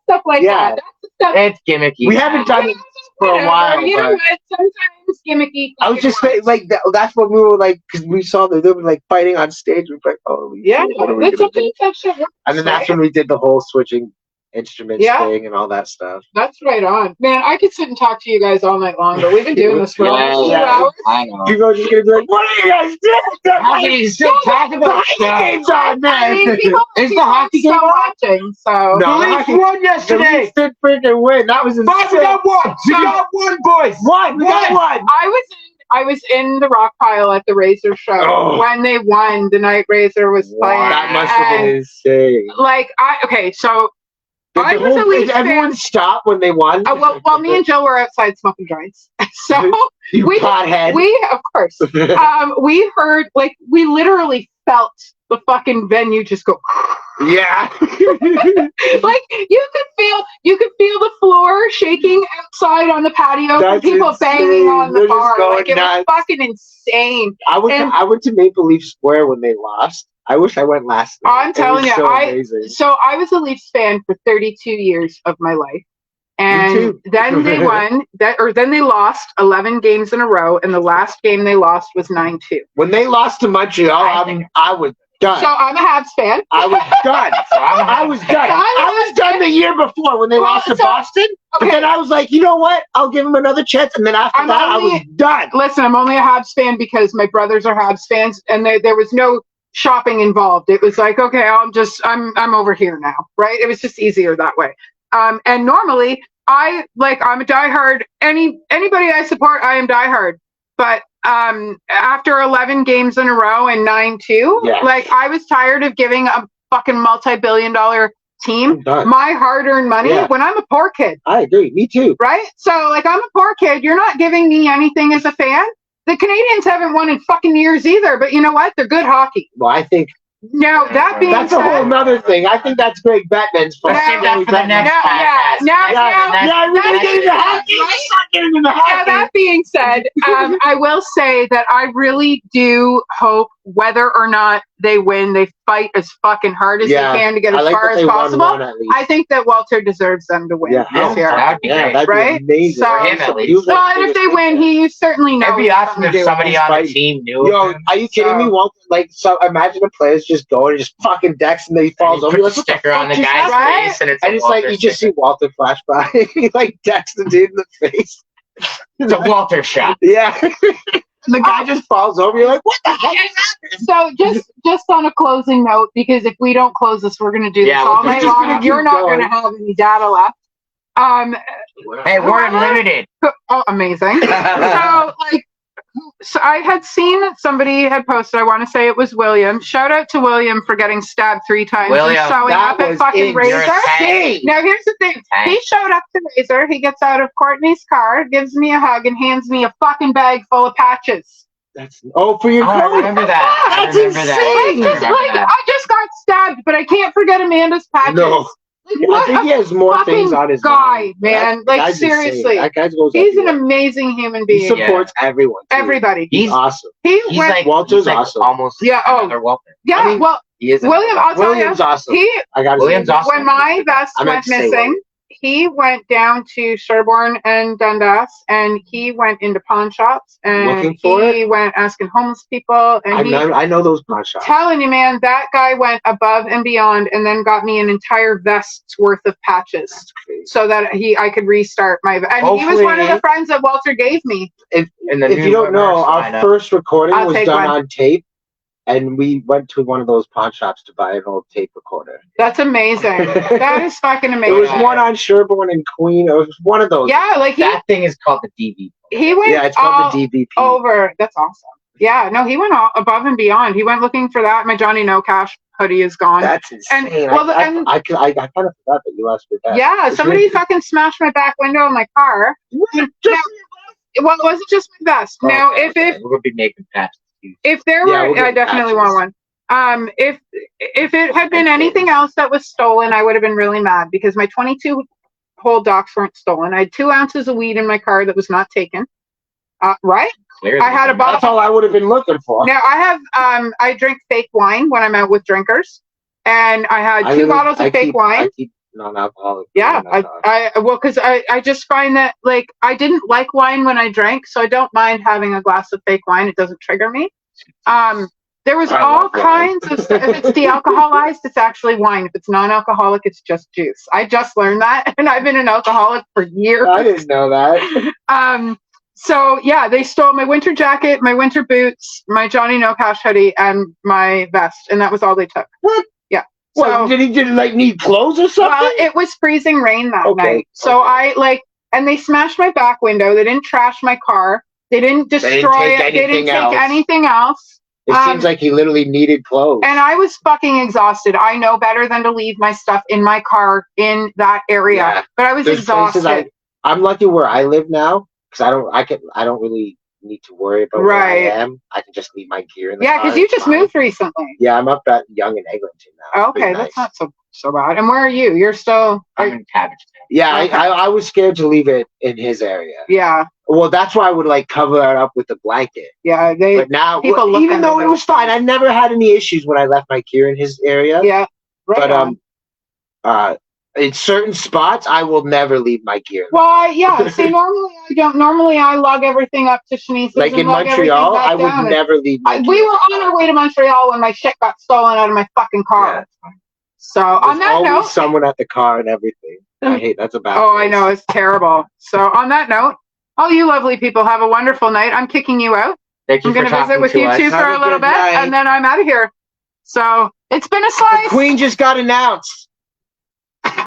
stuff like Yeah. that. That's the stuff. It's gimmicky. We haven't done it for a while. You know but what? Sometimes gimmicky. I was just saying, like that's what we were like, because we saw that they were like fighting on stage. We were like, "Oh, Yeah, what are we that's gonna do?" something that shit works, And then that's right? when we did the whole switching instruments Yeah. thing and all that stuff. That's right on. Man, I could sit and talk to you guys all night long, but we've been doing this for Yeah, almost 2 yeah. hours. I know. People are just gonna be like, "What are you guys doing? How can you still talk The about hockey stuff? game's on, I mean, man." people Is the hockey game still on? watching, so. No, The the Leafs hockey- won The yesterday. Leafs did freaking win. That was insane. We got one. We got one, boys. One. We got one. I was in the rock pile at the Razor show Oh. when they won. The night Razor was playing. That must have been and, insane. like so Did I the was a whole- Leafs did everyone fan. stop when they won? Well, me and Jill were outside smoking joints, so you we- pothead. of course, we heard, like, we literally felt the fucking venue just go. yeah. Like you could feel the floor shaking outside on the patio from That's people banging insane. on They're the just bar. going Like, it was nuts. fucking insane. I went to Maple Leaf Square when they lost. I wish I went last night. I'm It telling was you, so amazing. So I was a Leafs fan for 32 years of my life. And too. then they won then they lost 11 games in a row, and the last game they lost was 9-2. When they lost to Montreal, I was done. So I'm a Habs fan. I was done. I was done. I was done the year before when they Well, lost to so- Boston. But Okay. then I was like, you know what? I'll give them another chance. And then after I'm that, I only- was done. Listen, I'm only a Habs fan because my brothers are Habs fans, and there was no shopping involved. It was like, okay, I'm over here now, right? It was just easier that way. And normally I'm a diehard. Anybody I support, I am diehard. But after 11 games in a row and 9-2, Yeah. like, I was tired of giving a fucking multi-billion-dollar team I'm done. my hard-earned money Yeah. when I'm a poor kid. I agree. Me too. Right? So, like, I'm a poor kid. You're not giving me anything as a fan. The Canadians haven't won in fucking years either, but you know what? They're good hockey. Well, I think Now, that being that's a whole said, nother thing. I think that's Greg Bettman's fault. Let's save that for the next Yeah, podcast. now- we're gonna get into hockey. We're not getting into now, hockey. that being said, I will say that I really do hope, whether or not they win, they fight as fucking hard as Yeah, they can to get I as like far that as they won possible. one at least. I think that Walter deserves them to win Yeah. this year. That'd be Yeah, great. that'd Right? be amazing. So- For him, at least. He was like Well, and if they biggest win, fan. he certainly knows. It'd be awesome something to if do somebody with on the fighting. team knew. Yo, him. are you kidding me? So- Walter, like, so imagine a player's just going and just fucking decks and then he falls You over. put You're the like, what the sticker on the fuck just guy's happened? Right? face, and it's And a it's like Walter you just sticker. see Walter flash by. He like decks the dude in the face. It's a Walter shot. Yeah. And the guy just falls over. You're like, what the heck is happening? So just on a closing note, because if we don't close this, we're going to do Yeah, this all we're night just long, gonna and you're keep not going. going to have any data left. Hey, we're unlimited. Oh, amazing. So I had seen that somebody had posted, I want to say it was William. Shout out to William for getting stabbed 3 times William, and showing that up at was fucking You're a Razor. tank. Now here's the thing. Tank. He showed up to Razor. He gets out of Courtney's car, gives me a hug, and hands me a fucking bag full of patches. That's for your Oh, I coat. remember that. I That's remember that. insane. I remember that. I just got stabbed, but I can't forget Amanda's patches. No. Like, I what think a he has more fucking things on his guy, mind. man. That Like, guy's insane. seriously. That guy goes He's an everywhere. amazing human He being. supports everyone. Too. Everybody. He's He's- awesome. He He's went. like Walter's he's like awesome. almost Yeah, oh. another Walter. Yeah, I mean, well, He is. William, I'll tell you, William's awesome. he I got William's awesome. when my vest I meant went to say missing, William. he went down to Sherborne and Dundas, and he went into pawn shops, and Looking for he went asking homeless people, and I know those pawn shops. telling you, man, that guy went above and beyond, and then got me an entire vest's worth of patches, That's crazy. so that I could restart my. And he was one of the Hopefully- friends that Walter gave me. If And the if new you don't know, merch our lineup. first recording I'll was take done one. on tape, and we went to one of those pawn shops to buy an old tape recorder. That's amazing. That is fucking It amazing. was one on Sherborne and Queen. It was one of those. Yeah, like That thing is called the DV. he went Yeah, it's all called the DVP. over. That's awesome. Yeah, no, he went all above and beyond. He went looking for that. My Johnny No Cash hoodie is gone. That's insane. And- I kind of forgot that you asked me that. Yeah, It's somebody really- fucking smashed my back window in my car. Just- Well, it wasn't just my vest. Now, Okay, if we're gonna be making patches. if there Yeah, were, we'll I get definitely patches. want one. If it had been anything else that was stolen, I would have been really mad because my 22 whole docks weren't stolen. I had 2 ounces of weed in my car that was not taken. Right? Clearly, I had a That's all I would have been looking for. Now I have I drink fake wine when I'm out with drinkers, and I had 2 bottles of fake wine. I keep non-alcoholic. Yeah, wine, because I just find that like I didn't like wine when I drank, so I don't mind having a glass of fake wine. It doesn't trigger me. There was I all love wine. kinds of stuff. If it's de-alcoholized, it's actually wine. If it's non-alcoholic, it's just juice. I just learned that, and I've been an alcoholic for years. I didn't know that. So yeah, they stole my winter jacket, my winter boots, my Johnny No Cash hoodie, and my vest, and that was all they took. What? Yeah. Well, So, did he like need clothes or something? well, it was freezing rain that Okay, night. So okay. and they smashed my back window. They didn't trash my car. They didn't destroy take it. They didn't anything take else. anything else. It seems like he literally needed clothes. And I was fucking exhausted. I know better than to leave my stuff in my car in that area. Yeah. But I was There's places exhausted. I'm lucky where I live now because I don't really need to worry about where I Right. am. I can just leave my gear in the Yeah, car. because you it's just fine. moved recently. Yeah, I'm up at Young and Eglinton now. It's Okay, pretty that's nice. not so bad. And where are you? You're still. I'm in Cabbage Town. Yeah, Okay. I was scared to leave it in his area. Yeah, Well, that's why I would like cover it up with a blanket. yeah. They. But now, people look even at though it. it was fine, I never had any issues when I left my gear in his area. Yeah. Right But on. in certain spots, I will never leave my gear. Well, yeah. See, normally I don't. Normally I lug everything up to Shanice's. Like and in lug everything Montreal, back I would down. never leave my gear. We were on our way to Montreal when my shit got stolen out of my fucking car. Yeah. So on There's that always note, someone at the car and everything. I hate that's a bad. oh, I place. know it's terrible. So on that note, all you lovely people have a wonderful night. I'm kicking you out. Thank you I'm for going to talking visit with to you us. two for Have a a little good bit, night. and then I'm out of here. So it's been a The slice. Queen just got announced.